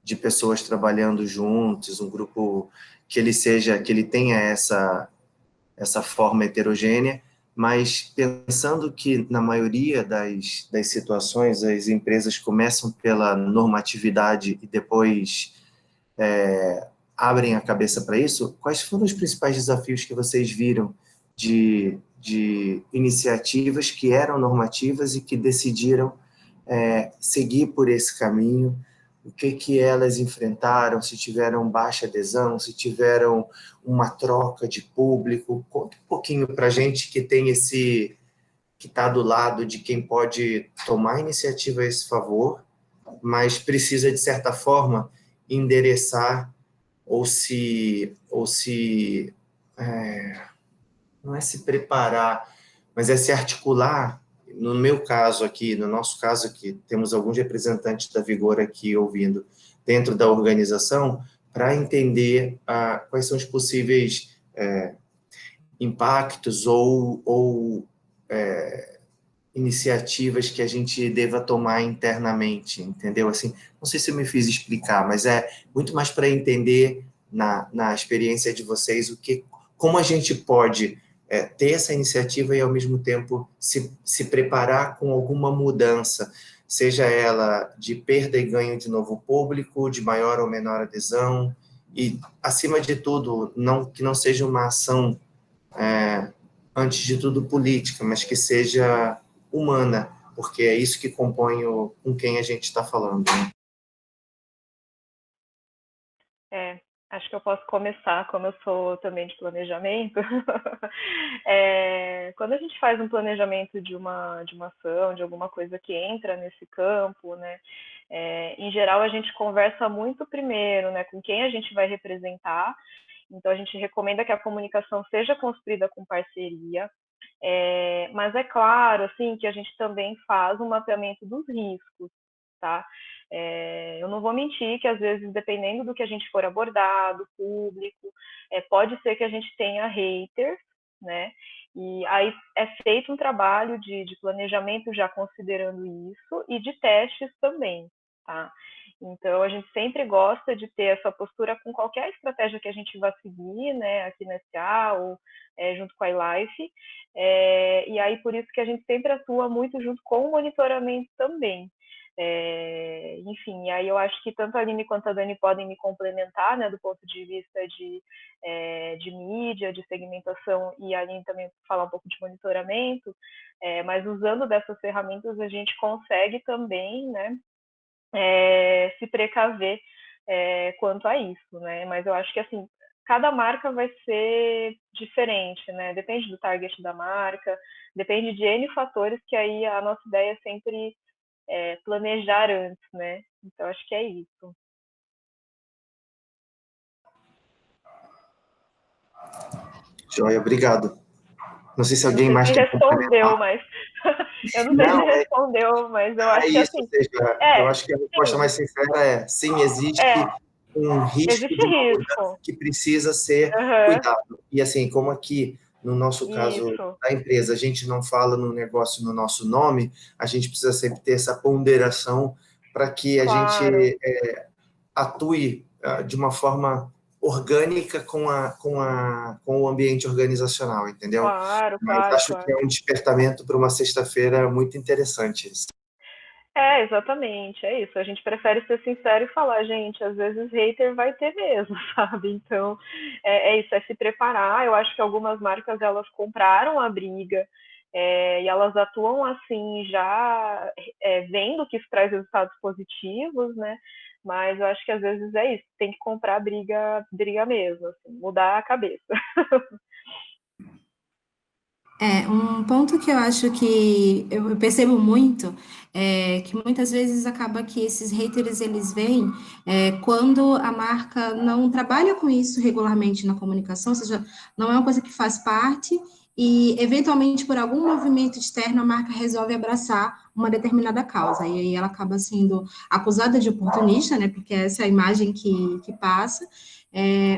de pessoas trabalhando juntos, um grupo que ele tenha essa forma heterogênea, mas pensando que na maioria das situações as empresas começam pela normatividade e depois abrem a cabeça para isso, quais foram os principais desafios que vocês viram de iniciativas que eram normativas e que decidiram seguir por esse caminho? O que elas enfrentaram, se tiveram baixa adesão, se tiveram uma troca de público? Conta um pouquinho para a gente que está do lado de quem pode tomar iniciativa a esse favor, mas precisa, de certa forma, endereçar ou se não é se preparar, mas é se articular. No meu caso aqui, no nosso caso aqui, temos alguns representantes da Vigor aqui ouvindo, dentro da organização, para entender quais são os possíveis impactos ou iniciativas que a gente deva tomar internamente, entendeu? Assim, não sei se eu me fiz explicar, mas é muito mais para entender na experiência de vocês como a gente pode ter essa iniciativa e, ao mesmo tempo, se preparar com alguma mudança, seja ela de perda e ganho de novo público, de maior ou menor adesão, e, acima de tudo, que não seja uma ação, antes de tudo, política, mas que seja humana, porque é isso que compõe com quem a gente está falando. Né? Acho que eu posso começar, como eu sou também de planejamento. Quando a gente faz um planejamento de uma ação, de alguma coisa que entra nesse campo, né, Em geral, a gente conversa muito primeiro, né, com quem a gente vai representar. Então, a gente recomenda que a comunicação seja construída com parceria, mas é claro, assim, que a gente também faz um mapeamento dos riscos, tá? Eu não vou mentir que, às vezes, dependendo do que a gente for abordar, do público, pode ser que a gente tenha haters, né? E aí é feito um trabalho de planejamento já considerando isso e de testes também, tá? Então, a gente sempre gosta de ter essa postura com qualquer estratégia que a gente vá seguir, né, aqui na SA ou junto com a iLife. E aí, por isso que a gente sempre atua muito junto com o monitoramento também. Enfim, e aí eu acho que tanto a Aline quanto a Dani podem me complementar, né, do ponto de vista de mídia, de segmentação, e a Aline também falar um pouco de monitoramento, mas usando dessas ferramentas a gente consegue também, né, se precaver quanto a isso, né? Mas eu acho que, assim, cada marca vai ser diferente, né? Depende do target da marca, depende de N fatores, que aí a nossa ideia é sempre planejar antes, né? Então, acho que é isso. Joia, obrigado. Não sei se alguém mais se quer respondeu, complementar. mas eu não sei se respondeu, mas eu acho que Isso, assim. ou seja, eu acho que a resposta mais sincera é sim, existe um risco existe de uma risco. mudança que precisa ser cuidado. E assim, como aqui, no nosso caso da empresa, a gente não fala no negócio no nosso nome, a gente precisa sempre ter essa ponderação para que a gente atue de uma forma orgânica com o ambiente organizacional, entendeu? Mas acho que é um despertamento para uma sexta-feira muito interessante. Exatamente, é isso. A gente prefere ser sincero e falar, gente, às vezes hater vai ter mesmo, sabe? Então, é isso, é se preparar. Eu acho que algumas marcas, elas compraram a briga, e elas atuam assim, já vendo que isso traz resultados positivos, né? Mas eu acho que às vezes é isso, tem que comprar a briga mesmo, assim, mudar a cabeça. Um ponto que eu acho que eu percebo muito é que muitas vezes acaba que esses haters eles vêm quando a marca não trabalha com isso regularmente na comunicação, ou seja, não é uma coisa que faz parte e eventualmente por algum movimento externo a marca resolve abraçar uma determinada causa e aí ela acaba sendo acusada de oportunista, né? Porque essa é a imagem que passa.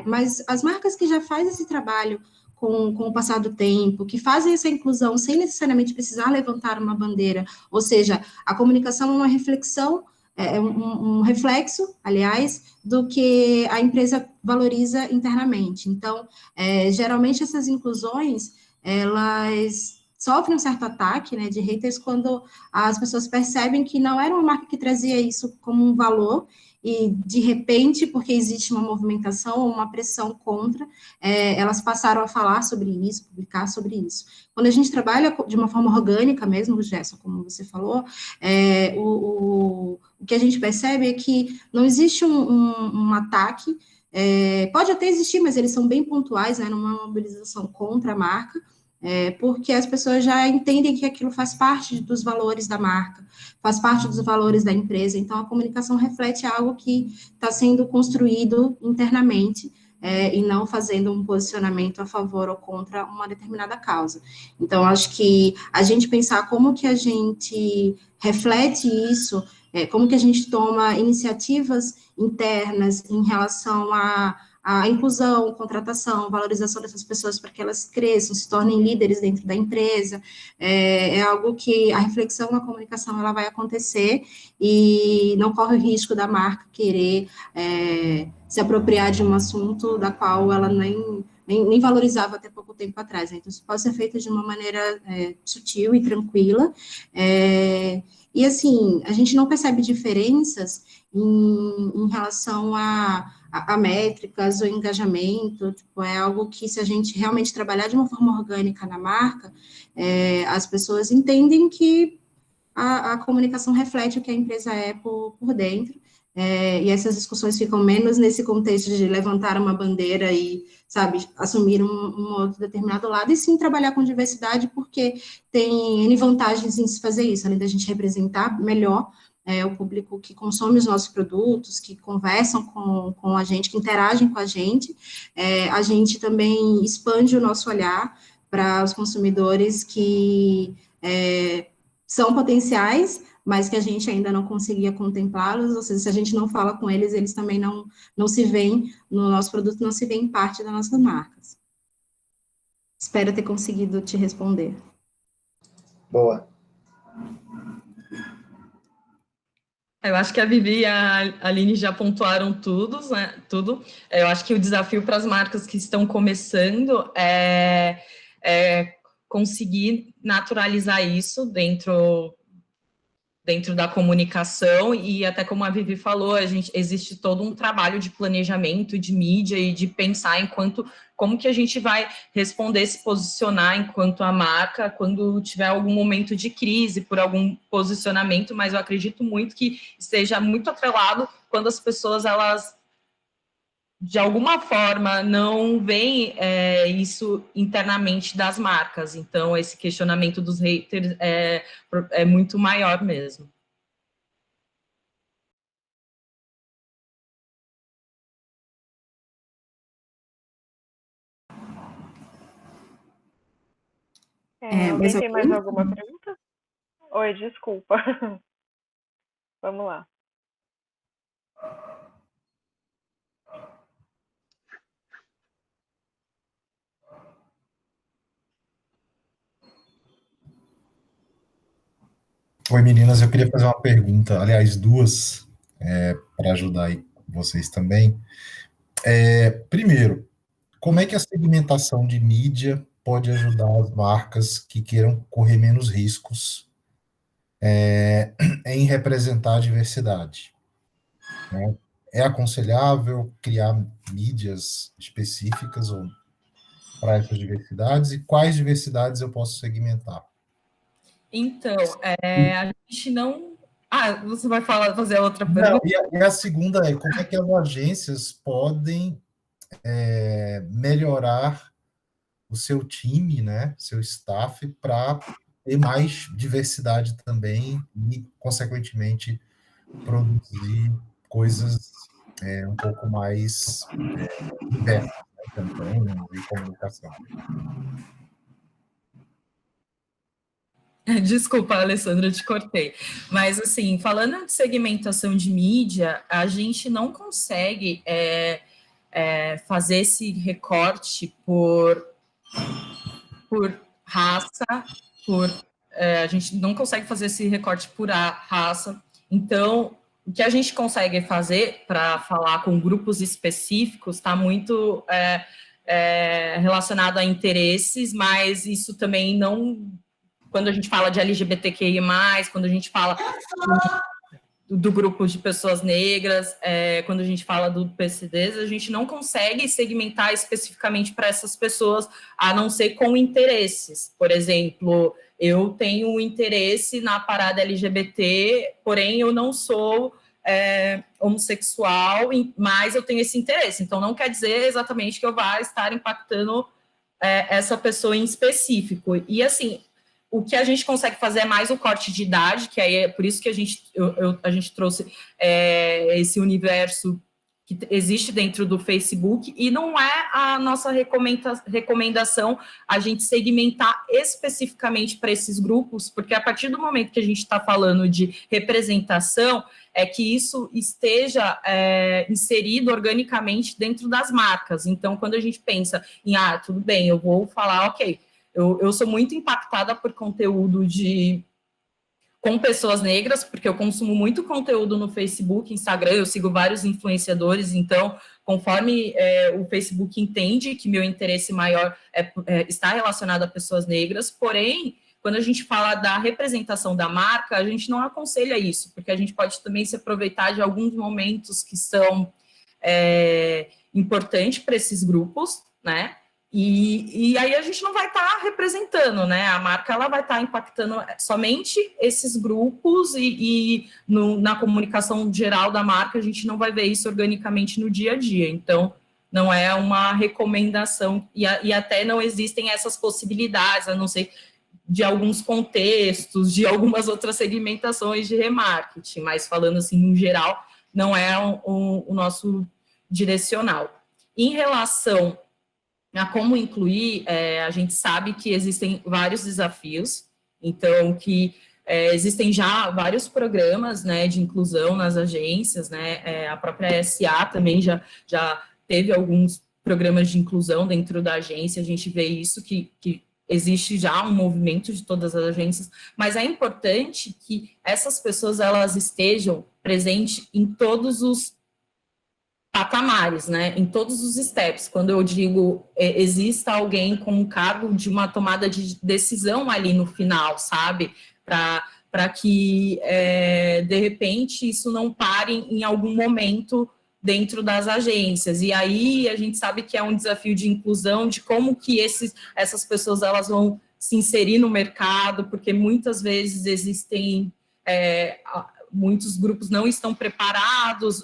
Mas as marcas que já fazem esse trabalho com o passar do tempo, que fazem essa inclusão sem necessariamente precisar levantar uma bandeira, ou seja, a comunicação é uma reflexão, um reflexo, aliás, do que a empresa valoriza internamente. Então, geralmente essas inclusões, elas sofrem um certo ataque, né, de haters quando as pessoas percebem que não era uma marca que trazia isso como um valor e, de repente, porque existe uma movimentação ou uma pressão contra, elas passaram a falar sobre isso, publicar sobre isso. Quando a gente trabalha de uma forma orgânica mesmo, Gerson, como você falou, o que a gente percebe é que não existe um ataque, pode até existir, mas eles são bem pontuais, né, numa mobilização contra a marca, porque as pessoas já entendem que aquilo faz parte dos valores da marca, faz parte dos valores da empresa, então a comunicação reflete algo que está sendo construído internamente, e não fazendo um posicionamento a favor ou contra uma determinada causa. Então, acho que a gente pensar como que a gente reflete isso, como que a gente toma iniciativas internas em relação a inclusão, contratação, valorização dessas pessoas para que elas cresçam, se tornem líderes dentro da empresa, é algo que a reflexão na comunicação ela vai acontecer e não corre o risco da marca querer se apropriar de um assunto da qual ela nem valorizava até pouco tempo atrás. Né? Então, isso pode ser feito de uma maneira sutil e tranquila, e assim, a gente não percebe diferenças em relação a métricas ou engajamento, tipo, é algo que se a gente realmente trabalhar de uma forma orgânica na marca, as pessoas entendem que a comunicação reflete o que a empresa é por dentro, e essas discussões ficam menos nesse contexto de levantar uma bandeira e, sabe, assumir um outro determinado lado, e sim trabalhar com diversidade, porque tem N vantagens em se fazer isso, além da gente representar melhor o público que consome os nossos produtos, que conversam com a gente, que interagem com a gente também expande o nosso olhar para os consumidores que são potenciais, mas que a gente ainda não conseguia contemplá-los, ou seja, se a gente não fala com eles, eles também não se veem no nosso produto, não se veem parte das nossas marcas. Espero ter conseguido te responder. Boa. Eu acho que a Vivi e a Aline já pontuaram tudo. Eu acho que o desafio para as marcas que estão começando é conseguir naturalizar isso dentro da comunicação, e até como a Vivi falou, existe todo um trabalho de planejamento, de mídia e de pensar como que a gente vai responder, se posicionar enquanto a marca quando tiver algum momento de crise por algum posicionamento, mas eu acredito muito que esteja muito atrelado quando as pessoas, elas de alguma forma não veem isso internamente das marcas, então esse questionamento dos haters é muito maior mesmo. Alguém tem mais alguma pergunta? Oi, desculpa. Vamos lá. Oi, meninas, eu queria fazer uma pergunta, aliás, duas, para ajudar aí vocês também. Primeiro, como é que a segmentação de mídia pode ajudar as marcas que queiram correr menos riscos em representar a diversidade, né? É aconselhável criar mídias específicas para essas diversidades, e quais diversidades eu posso segmentar? Então, a gente não... você vai fazer outra Não, pergunta? e a segunda é como é que as agências podem melhorar o seu time, né, seu staff, para ter mais diversidade também e, consequentemente, produzir coisas um pouco mais diversas, né, campanhas e comunicação. Desculpa, Alessandra, eu te cortei. Mas, assim, falando de segmentação de mídia, a gente não consegue fazer esse recorte por raça, a gente não consegue fazer esse recorte por raça. Então, o que a gente consegue fazer para falar com grupos específicos está muito relacionado a interesses, mas isso também não... Quando a gente fala de LGBTQI+, quando a gente fala do grupo de pessoas negras, quando a gente fala do PCDs, a gente não consegue segmentar especificamente para essas pessoas, a não ser com interesses. Por exemplo, eu tenho um interesse na parada LGBT, porém eu não sou homossexual, mas eu tenho esse interesse. Então, não quer dizer exatamente que eu vá estar impactando essa pessoa em específico. E, assim, o que a gente consegue fazer é mais o corte de idade, que aí é por isso que a gente trouxe esse universo que existe dentro do Facebook, e não é a nossa recomendação a gente segmentar especificamente para esses grupos, porque a partir do momento que a gente está falando de representação, é que isso esteja inserido organicamente dentro das marcas. Então, quando a gente pensa em, tudo bem, eu vou falar, ok, eu sou muito impactada por conteúdo com pessoas negras, porque eu consumo muito conteúdo no Facebook, Instagram, eu sigo vários influenciadores, então, conforme o Facebook entende que meu interesse maior está relacionado a pessoas negras, porém, quando a gente fala da representação da marca, a gente não aconselha isso, porque a gente pode também se aproveitar de alguns momentos que são importantes para esses grupos, né? E aí a gente não vai estar representando, né? A marca, ela vai estar impactando somente esses grupos na comunicação geral da marca, a gente não vai ver isso organicamente no dia a dia. Então, não é uma recomendação, e até não existem essas possibilidades, a não ser de alguns contextos, de algumas outras segmentações de remarketing, mas falando assim, no geral, não é o nosso direcional. Em relação a como incluir, a gente sabe que existem vários desafios, então que existem já vários programas, né, de inclusão nas agências, né, a própria SA também já teve alguns programas de inclusão dentro da agência, a gente vê isso, que existe já um movimento de todas as agências, mas é importante que essas pessoas, elas estejam presentes em todos os patamares, né, em todos os steps. Quando eu digo exista alguém com um cargo de uma tomada de decisão ali no final, sabe, para que, de repente, isso não pare em algum momento dentro das agências. E aí a gente sabe que é um desafio de inclusão, de como que essas pessoas elas vão se inserir no mercado, porque muitas vezes existem... muitos grupos não estão preparados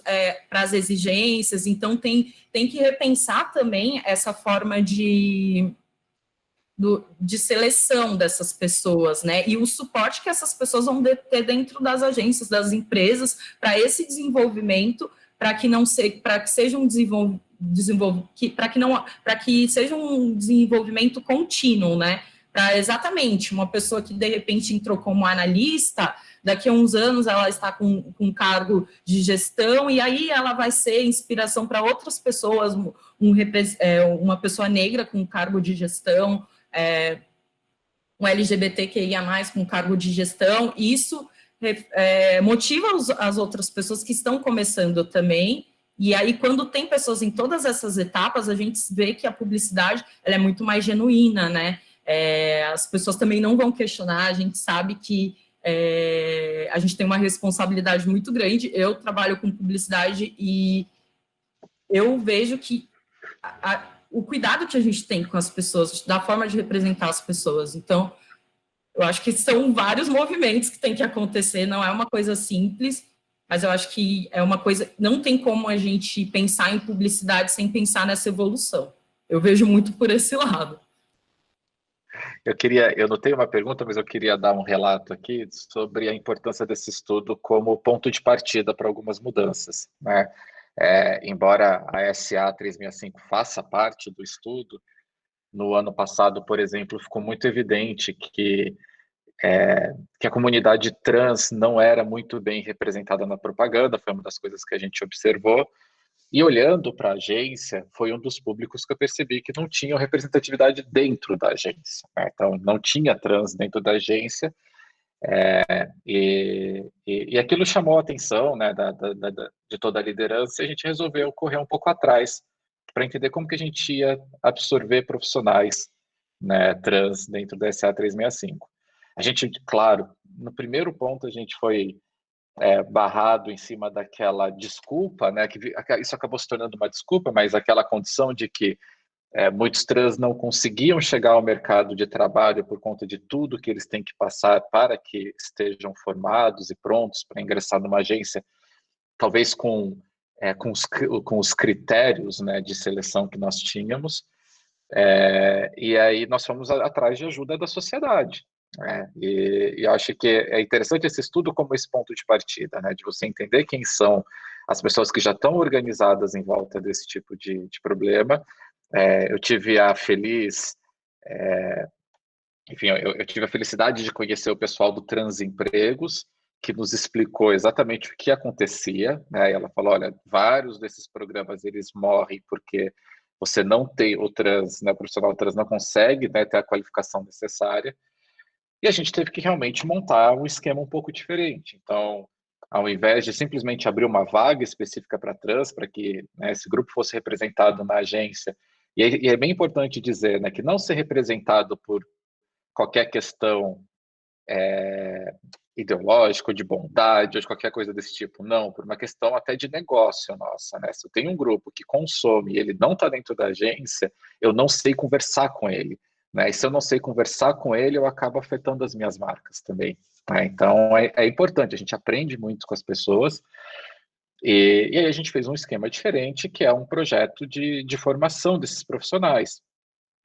para as exigências, então tem que repensar também essa forma de seleção dessas pessoas, né, e o suporte que essas pessoas vão ter dentro das agências, das empresas, para esse desenvolvimento, para que seja um desenvolvimento contínuo, né, para exatamente uma pessoa que de repente entrou como analista, daqui a uns anos ela está com um cargo de gestão, e aí ela vai ser inspiração para outras pessoas, uma pessoa negra com cargo de gestão, um LGBTQIA+, com cargo de gestão, e isso motiva as outras pessoas que estão começando também, e aí quando tem pessoas em todas essas etapas, a gente vê que a publicidade ela é muito mais genuína, né? As pessoas também não vão questionar, a gente sabe que a gente tem uma responsabilidade muito grande. Eu trabalho com publicidade e eu vejo que o cuidado que a gente tem com as pessoas, da forma de representar as pessoas. Então, eu acho que são vários movimentos que tem que acontecer, não é uma coisa simples, mas eu acho que é uma coisa... Não tem como a gente pensar em publicidade sem pensar nessa evolução. Eu vejo muito por esse lado. Eu não tenho uma pergunta, mas eu queria dar um relato aqui sobre a importância desse estudo como ponto de partida para algumas mudanças, né? Embora a SA 365 faça parte do estudo, no ano passado, por exemplo, ficou muito evidente que a comunidade trans não era muito bem representada na propaganda, foi uma das coisas que a gente observou. E olhando para a agência, foi um dos públicos que eu percebi que não tinha representatividade dentro da agência, né? Então, não tinha trans dentro da agência, e aquilo chamou a atenção, né, de toda a liderança, e a gente resolveu correr um pouco atrás para entender como que a gente ia absorver profissionais, né, trans dentro da SA 365. A gente, claro, no primeiro ponto a gente foi barrado em cima daquela desculpa, né, que isso acabou se tornando uma desculpa, mas aquela condição de que muitos trans não conseguiam chegar ao mercado de trabalho por conta de tudo que eles têm que passar para que estejam formados e prontos para ingressar numa agência, talvez com os critérios, né, de seleção que nós tínhamos, e aí nós fomos atrás de ajuda da sociedade. E acho que é interessante esse estudo como esse ponto de partida, né, de você entender quem são as pessoas que já estão organizadas em volta desse tipo de problema. Eu tive a eu tive a felicidade de conhecer o pessoal do Transempregos, que nos explicou exatamente o que acontecia, né? E ela falou, olha, vários desses programas eles morrem porque você não tem o trans, né, o profissional trans não consegue, né, ter a qualificação necessária. E a gente teve que realmente montar um esquema um pouco diferente. Então, ao invés de simplesmente abrir uma vaga específica para trans, para que, né, esse grupo fosse representado na agência, e é bem importante dizer, né, que não ser representado por qualquer questão ideológica, ou de bondade, ou de qualquer coisa desse tipo, não, por uma questão até de negócio nossa, né? Se eu tenho um grupo que consome e ele não está dentro da agência, eu não sei conversar com ele, né? E se eu não sei conversar com ele, eu acabo afetando as minhas marcas também, né? Então, é importante, a gente aprende muito com as pessoas, e aí a gente fez um esquema diferente, que é um projeto de formação desses profissionais.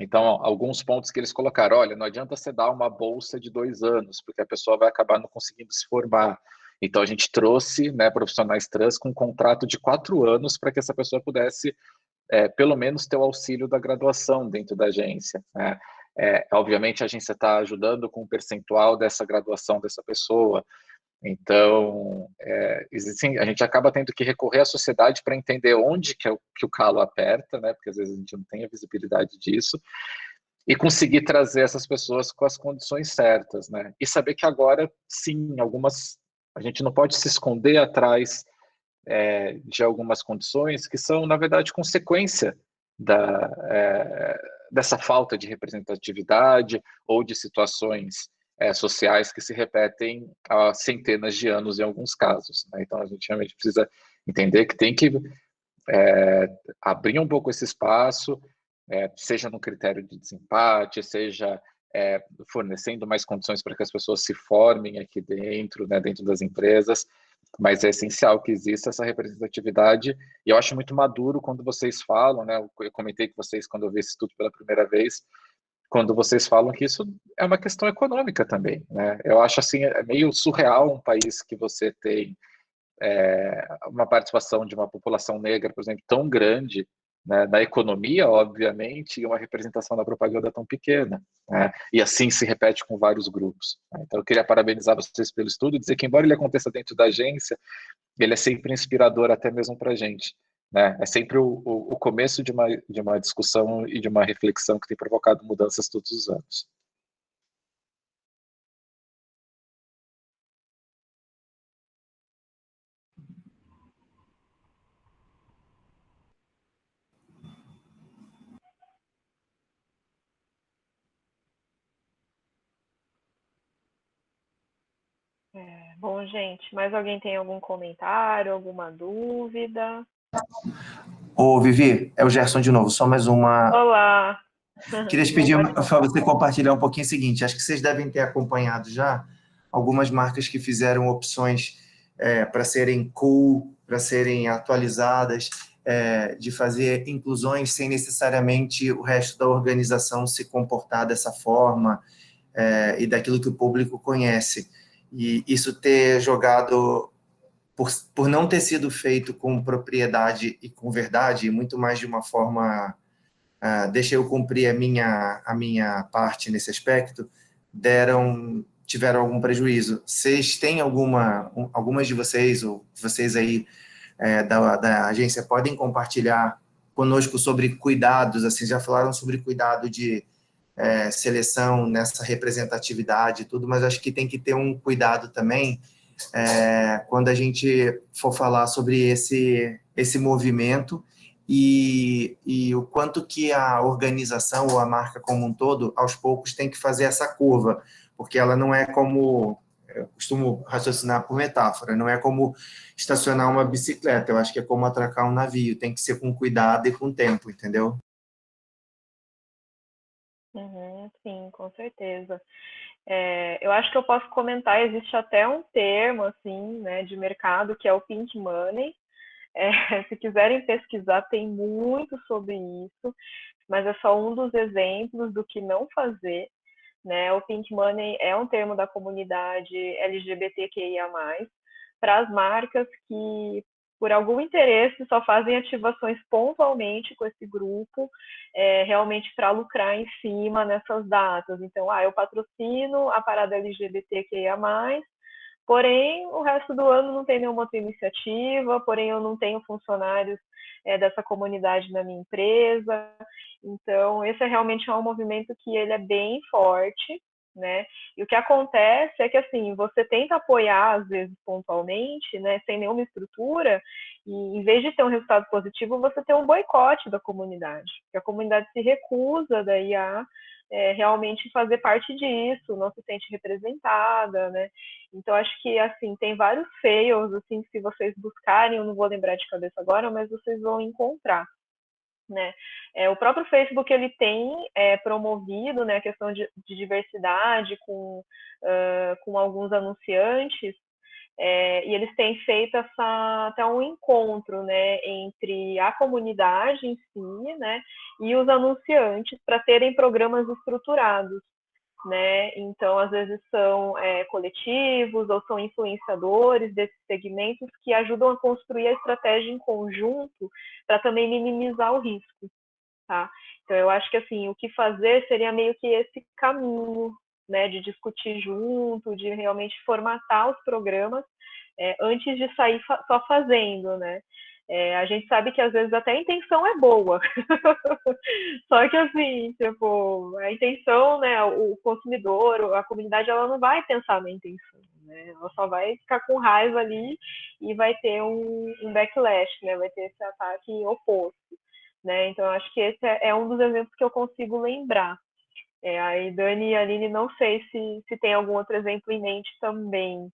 Então, alguns pontos que eles colocaram, olha, não adianta você dar uma bolsa de 2 anos, porque a pessoa vai acabar não conseguindo se formar. Então, a gente trouxe, né, profissionais trans com um contrato de 4 anos para que essa pessoa pudesse, pelo menos, ter o auxílio da graduação dentro da agência, né? Obviamente, a agência está ajudando com um percentual dessa graduação dessa pessoa. Então, a gente acaba tendo que recorrer à sociedade para entender onde que o calo aperta, né? Porque às vezes a gente não tem a visibilidade disso, e conseguir trazer essas pessoas com as condições certas, né? E saber que agora, sim, a gente não pode se esconder atrás de algumas condições que são, na verdade, consequência dessa falta de representatividade ou de situações sociais que se repetem há centenas de anos em alguns casos, né? Então, a gente realmente precisa entender que tem que abrir um pouco esse espaço, seja no critério de desempate, seja fornecendo mais condições para que as pessoas se formem aqui dentro, né, dentro das empresas, mas é essencial que exista essa representatividade, e eu acho muito maduro quando vocês falam, né, eu comentei com vocês quando eu vi esse estudo pela primeira vez, quando vocês falam que isso é uma questão econômica também, né? Eu acho assim, é meio surreal um país que você tem uma participação de uma população negra, por exemplo, tão grande, né, na economia, obviamente, e uma representação da propaganda tão pequena, né? E assim se repete com vários grupos, né? Então, eu queria parabenizar vocês pelo estudo e dizer que, embora ele aconteça dentro da agência, ele é sempre inspirador até mesmo para a gente, né? É sempre o começo de uma discussão e de uma reflexão que tem provocado mudanças todos os anos. Bom, gente, mais alguém tem algum comentário, alguma dúvida? Ô, Vivi, é o Gerson de novo, só mais uma. Olá! Queria te pedir para você compartilhar um pouquinho o seguinte, acho que vocês devem ter acompanhado já algumas marcas que fizeram opções para serem cool, para serem atualizadas, de fazer inclusões sem necessariamente o resto da organização se comportar dessa forma, e daquilo que o público conhece. E isso ter jogado, por não ter sido feito com propriedade e com verdade, muito mais de uma forma, deixa eu cumprir a minha parte nesse aspecto, tiveram algum prejuízo. Vocês têm algumas de vocês, ou vocês aí da agência, podem compartilhar conosco sobre cuidados, assim, já falaram sobre cuidado de seleção nessa representatividade e tudo, mas acho que tem que ter um cuidado também quando a gente for falar sobre esse movimento e o quanto que a organização ou a marca como um todo, aos poucos, tem que fazer essa curva, porque ela não é como, eu costumo raciocinar por metáfora, não é como estacionar uma bicicleta, eu acho que é como atracar um navio, tem que ser com cuidado e com tempo, entendeu? Sim, com certeza. Eu acho que eu posso comentar, existe até um termo, assim, né, de mercado, que é o pink money. Se quiserem pesquisar, tem muito sobre isso, mas é só um dos exemplos do que não fazer, né? O pink money é um termo da comunidade LGBTQIA+, para as marcas que, por algum interesse, só fazem ativações pontualmente com esse grupo, realmente para lucrar em cima nessas datas. Então, eu patrocino a parada LGBTQIA+, porém, o resto do ano não tem nenhuma outra iniciativa, porém eu não tenho funcionários dessa comunidade na minha empresa. Então, esse realmente é um movimento que ele é bem forte, né? E o que acontece é que, assim, você tenta apoiar, às vezes, pontualmente, né, sem nenhuma estrutura, e em vez de ter um resultado positivo, você tem um boicote da comunidade, porque a comunidade se recusa daí a realmente fazer parte disso, não se sente representada, né? Então, acho que, assim, tem vários fails, assim, que se vocês buscarem, eu não vou lembrar de cabeça agora, mas vocês vão encontrar, né? O próprio Facebook, ele tem promovido, né, a questão de diversidade com alguns anunciantes, e eles têm feito até um encontro, né, entre a comunidade em si, né, e os anunciantes para terem programas estruturados, né? Então, às vezes são coletivos ou são influenciadores desses segmentos que ajudam a construir a estratégia em conjunto para também minimizar o risco, tá? Então, eu acho que assim, o que fazer seria meio que esse caminho, né, de discutir junto, de realmente formatar os programas antes de sair só fazendo, né? A gente sabe que às vezes até a intenção é boa, só que assim, tipo, a intenção, né, o consumidor, a comunidade, ela não vai pensar na intenção, né? Ela só vai ficar com raiva ali e vai ter um backlash, né? Vai ter esse ataque oposto, né? Então, eu acho que esse é um dos exemplos que eu consigo lembrar. Aí, Dani e Aline, não sei se tem algum outro exemplo em mente também.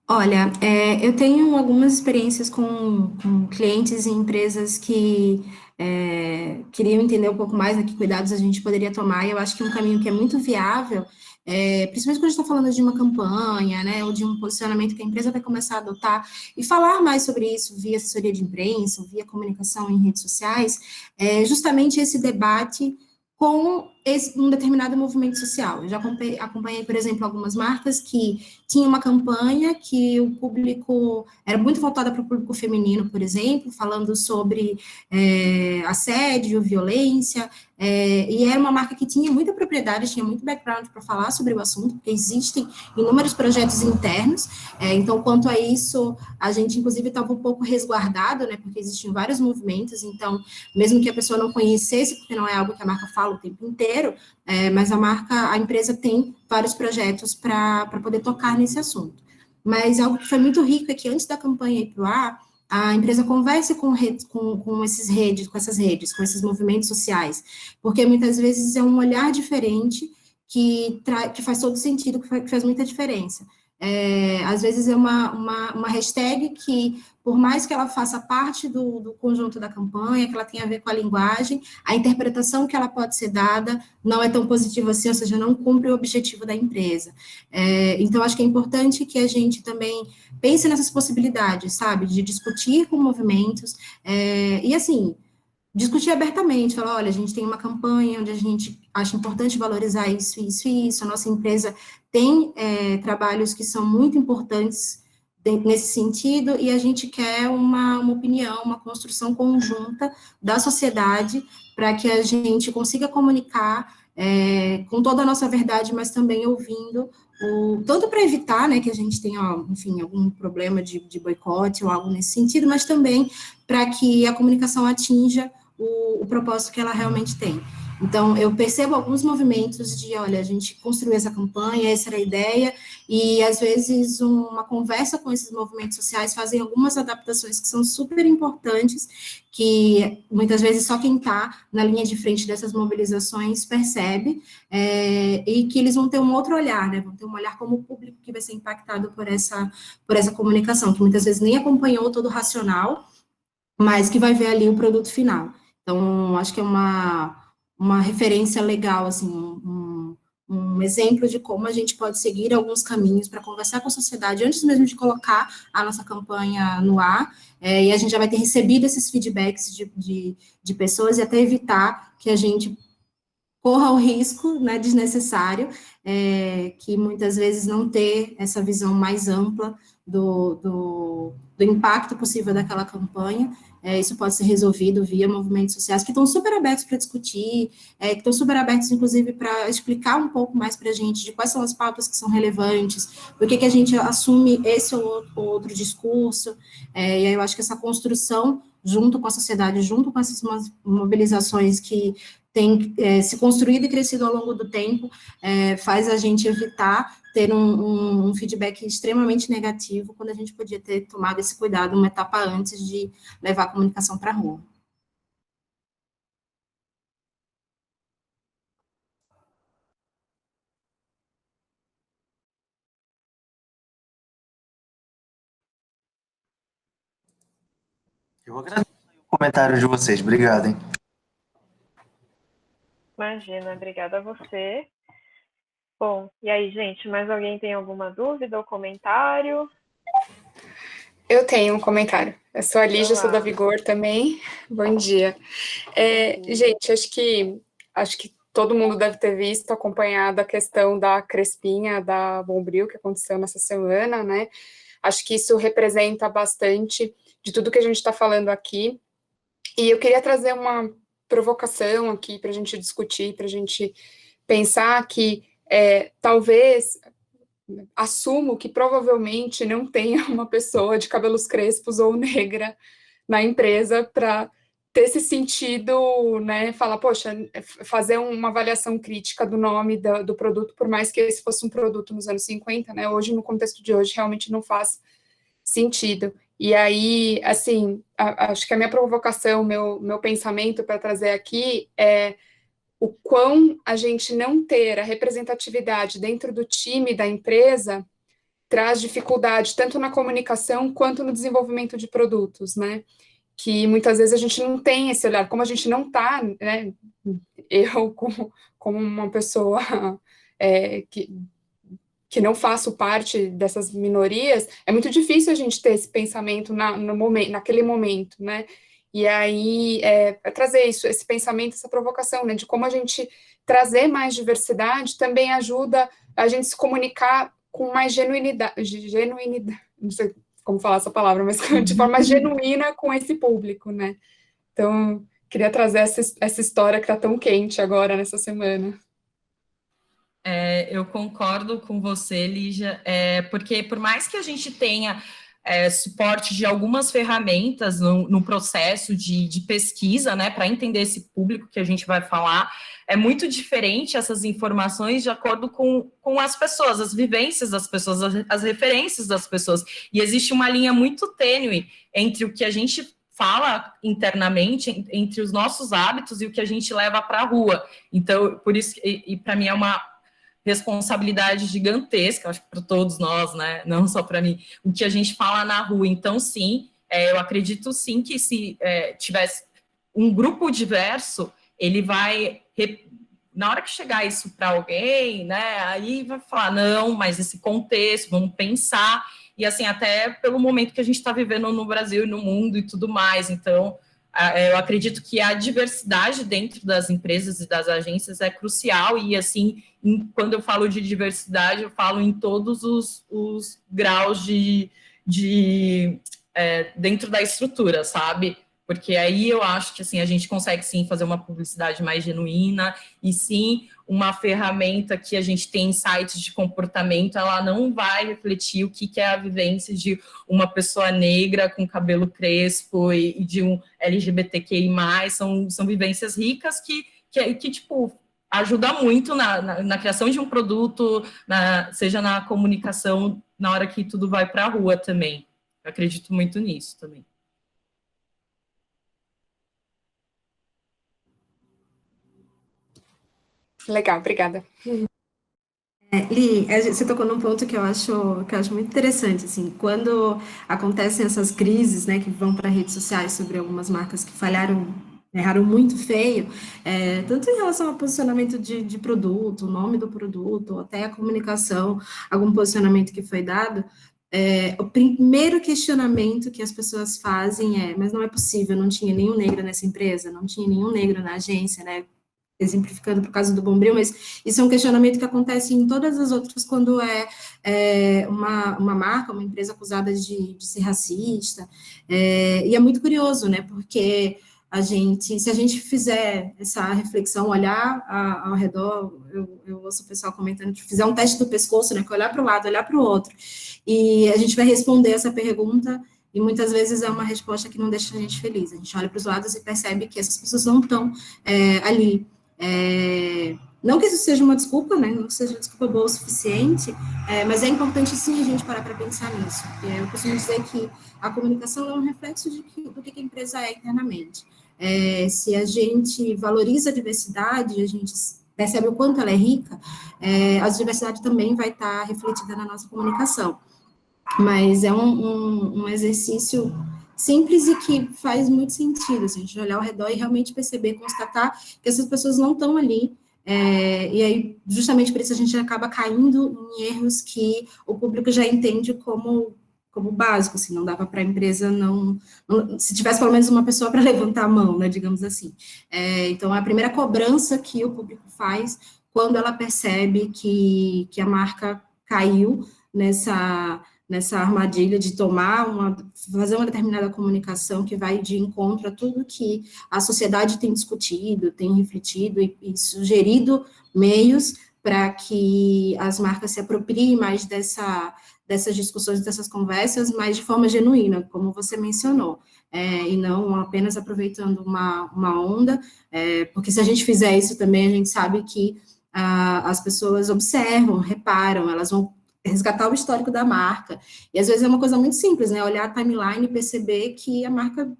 Olha, eu tenho algumas experiências com clientes e empresas que queriam entender um pouco mais, né, que cuidados a gente poderia tomar, e eu acho que um caminho que é muito viável, principalmente quando a gente está falando de uma campanha, né, ou de um posicionamento que a empresa vai começar a adotar, e falar mais sobre isso via assessoria de imprensa, via comunicação em redes sociais, é justamente esse debate com um determinado movimento social. Eu já acompanhei, por exemplo, algumas marcas que tinham uma campanha que o público era muito voltada para o público feminino, por exemplo, falando sobre assédio, violência, e era uma marca que tinha muita propriedade, tinha muito background para falar sobre o assunto, porque existem inúmeros projetos internos, então, quanto a isso, a gente, inclusive, estava um pouco resguardado, né, porque existiam vários movimentos, então, mesmo que a pessoa não conhecesse, porque não é algo que a marca fala o tempo inteiro, mas a empresa tem vários projetos para poder tocar nesse assunto. Mas algo que foi muito rico é que antes da campanha ir para o ar, a empresa converse com essas redes, com esses movimentos sociais, porque muitas vezes é um olhar diferente que faz todo sentido, que faz muita diferença. Às vezes é uma hashtag que, por mais que ela faça parte do conjunto da campanha, que ela tenha a ver com a linguagem, a interpretação que ela pode ser dada não é tão positiva assim, ou seja, não cumpre o objetivo da empresa. Então, acho que é importante que a gente também pense nessas possibilidades, sabe, de discutir com movimentos, e assim, discutir abertamente, falar, olha, a gente tem uma campanha onde a gente acha importante valorizar isso, isso e isso, a nossa empresa tem trabalhos que são muito importantes nesse sentido, e a gente quer uma opinião, uma construção conjunta da sociedade para que a gente consiga comunicar com toda a nossa verdade, mas também ouvindo tanto para evitar, né, que a gente tenha, enfim, algum problema de boicote ou algo nesse sentido, mas também para que a comunicação atinja o propósito que ela realmente tem. Então, eu percebo alguns movimentos de, olha, a gente construiu essa campanha, essa era a ideia, e às vezes uma conversa com esses movimentos sociais fazem algumas adaptações que são super importantes, que muitas vezes só quem está na linha de frente dessas mobilizações percebe, e que eles vão ter um outro olhar, né? Vão ter um olhar como o público que vai ser impactado por essa comunicação, que muitas vezes nem acompanhou todo o racional, mas que vai ver ali o produto final. Então, acho que é uma referência legal, assim, um exemplo de como a gente pode seguir alguns caminhos para conversar com a sociedade antes mesmo de colocar a nossa campanha no ar, e a gente já vai ter recebido esses feedbacks de pessoas e até evitar que a gente corra o risco, né, desnecessário, que muitas vezes não ter essa visão mais ampla do impacto possível daquela campanha. Isso pode ser resolvido via movimentos sociais que estão super abertos para discutir, que estão super abertos, inclusive, para explicar um pouco mais para a gente de quais são as pautas que são relevantes, por que a gente assume esse ou outro discurso, e aí eu acho que essa construção junto com a sociedade, junto com essas mobilizações que tem se construído e crescido ao longo do tempo, faz a gente evitar ter um feedback extremamente negativo, quando a gente podia ter tomado esse cuidado uma etapa antes de levar a comunicação para a rua. Eu agradeço o comentário de vocês. Obrigado, hein? Imagina, obrigada a você. Bom, e aí, gente, mais alguém tem alguma dúvida ou comentário? Eu tenho um comentário. Eu sou a Lígia, Olá. sou da Vigor também. Bom dia. Gente, acho que todo mundo deve ter visto, acompanhado a questão da Crespinha, da Bombril, que aconteceu nessa semana, né? Acho que isso representa bastante de tudo que a gente está falando aqui. E eu queria trazer uma provocação aqui para a gente discutir, para a gente pensar que talvez assumo que provavelmente não tenha uma pessoa de cabelos crespos ou negra na empresa para ter esse sentido, né, falar, poxa, fazer uma avaliação crítica do nome do produto, por mais que esse fosse um produto nos anos 50, né, hoje, no contexto de hoje, realmente não faz sentido. E aí, assim, acho que a minha provocação, meu pensamento para trazer aqui é o quão a gente não ter a representatividade dentro do time da empresa traz dificuldade tanto na comunicação quanto no desenvolvimento de produtos, né? Que muitas vezes a gente não tem esse olhar, como a gente não está, né? Eu, como uma pessoa que não faço parte dessas minorias, é muito difícil a gente ter esse pensamento naquele momento, né? E aí, trazer isso, esse pensamento, essa provocação, né, de como a gente trazer mais diversidade também ajuda a gente se comunicar com mais genuinidade, não sei como falar essa palavra, mas de forma mais genuína com esse público, né? Então, queria trazer essa história que está tão quente agora, nessa semana. Eu concordo com você, Lígia, porque por mais que a gente tenha suporte de algumas ferramentas no processo de pesquisa, né, para entender esse público que a gente vai falar, é muito diferente essas informações de acordo com as pessoas, as vivências das pessoas, as referências das pessoas, e existe uma linha muito tênue entre o que a gente fala internamente, entre os nossos hábitos e o que a gente leva para a rua. Então, por isso, e para mim é uma responsabilidade gigantesca, acho que para todos nós, né? Não só para mim, o que a gente fala na rua. Então, sim, eu acredito sim que se tivesse um grupo diverso, ele vai, na hora que chegar isso para alguém, né? Aí vai falar, não, mas esse contexto, vamos pensar, e assim, até pelo momento que a gente está vivendo no Brasil e no mundo e tudo mais. Então, eu acredito que a diversidade dentro das empresas e das agências é crucial, e assim, quando eu falo de diversidade, eu falo em todos os graus dentro da estrutura, sabe? Porque aí eu acho que assim, a gente consegue sim fazer uma publicidade mais genuína, e sim, uma ferramenta que a gente tem insights de comportamento, ela não vai refletir o que é a vivência de uma pessoa negra com cabelo crespo e de um LGBTQI+, são vivências ricas que tipo, ajuda muito na criação de um produto, seja na comunicação, na hora que tudo vai para a rua também. Eu acredito muito nisso também. Legal, obrigada. Li, você tocou num ponto que eu acho muito interessante, assim, quando acontecem essas crises, né, que vão para redes sociais sobre algumas marcas que falharam, erraram muito feio, tanto em relação ao posicionamento de produto, o nome do produto, ou até a comunicação, algum posicionamento que foi dado, o primeiro questionamento que as pessoas fazem mas não é possível, não tinha nenhum negro nessa empresa, não tinha nenhum negro na agência, né, exemplificando por causa do Bombril, mas isso é um questionamento que acontece em todas as outras quando uma marca, uma empresa acusada de ser racista, e é muito curioso, né, porque se a gente fizer essa reflexão, olhar ao redor, eu ouço o pessoal comentando que fizer um teste do pescoço, né, que olhar para o lado, olhar para o outro, e a gente vai responder essa pergunta, e muitas vezes é uma resposta que não deixa a gente feliz. A gente olha para os lados e percebe que essas pessoas não estão ali. Não que isso seja uma desculpa, né, não que seja uma desculpa boa o suficiente, mas é importante sim a gente parar para pensar nisso. Eu costumo dizer que a comunicação é um reflexo do que a empresa é internamente. Se a gente valoriza a diversidade, a gente percebe o quanto ela é rica, a diversidade também vai estar refletida na nossa comunicação. Mas é um exercício simples e que faz muito sentido, assim, a gente olhar ao redor e realmente perceber, constatar que essas pessoas não estão ali e aí, justamente por isso, a gente acaba caindo em erros que o público já entende como básico, assim, não dava para a empresa se tivesse pelo menos uma pessoa para levantar a mão, né, digamos assim. Então, a primeira cobrança que o público faz quando ela percebe que a marca caiu nessa armadilha de fazer uma determinada comunicação que vai de encontro a tudo que a sociedade tem discutido, tem refletido e sugerido meios para que as marcas se apropriem mais dessas discussões, dessas conversas, mas de forma genuína, como você mencionou, e não apenas aproveitando uma onda, porque se a gente fizer isso também, a gente sabe que as pessoas observam, reparam, elas vão resgatar o histórico da marca, e às vezes é uma coisa muito simples, né, olhar a timeline e perceber que a marca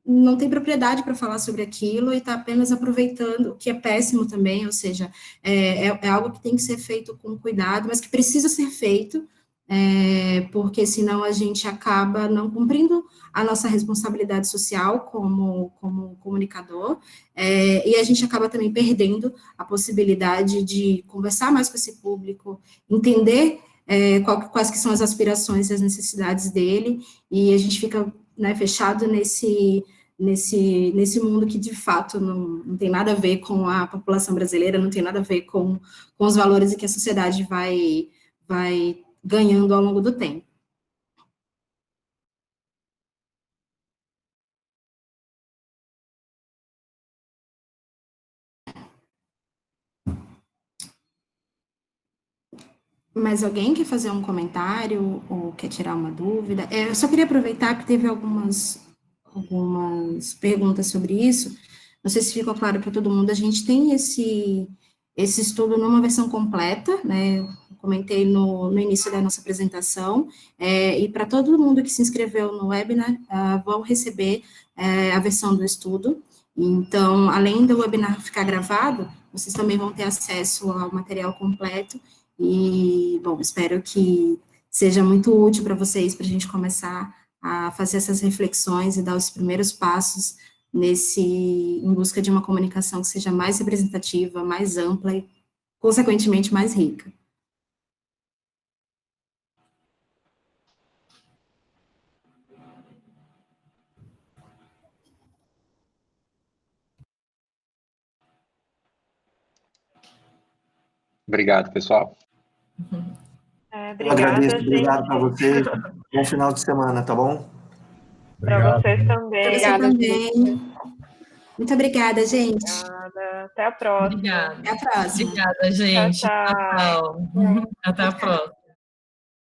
não tem propriedade para falar sobre aquilo e está apenas aproveitando, o que é péssimo também, ou seja, é algo que tem que ser feito com cuidado, mas que precisa ser feito, porque senão a gente acaba não cumprindo a nossa responsabilidade social como comunicador, e a gente acaba também perdendo a possibilidade de conversar mais com esse público, entender quais que são as aspirações e as necessidades dele, e a gente fica, né, fechado nesse mundo que, de fato, não tem nada a ver com a população brasileira, não tem nada a ver com os valores que a sociedade vai ganhando ao longo do tempo. Mais alguém quer fazer um comentário ou quer tirar uma dúvida? Eu só queria aproveitar que teve algumas perguntas sobre isso. Não sei se ficou claro para todo mundo. A gente tem esse estudo numa versão completa, né? Eu comentei no início da nossa apresentação, e para todo mundo que se inscreveu no webinar, vão receber a versão do estudo. Então, além do webinar ficar gravado, vocês também vão ter acesso ao material completo. E, bom, espero que seja muito útil para vocês, para a gente começar a fazer essas reflexões e dar os primeiros passos em busca de uma comunicação que seja mais representativa, mais ampla e, consequentemente, mais rica. Obrigado, pessoal. Eu agradeço, Obrigada, obrigado para gente. vocês. Bom final de semana, tá bom? Para Obrigado. vocês também. Obrigada, também. Muito obrigada, gente. Obrigada. Até a próxima. Obrigada. Até a próxima. Obrigada, gente. Tchau, tchau. Tchau. Até a próxima.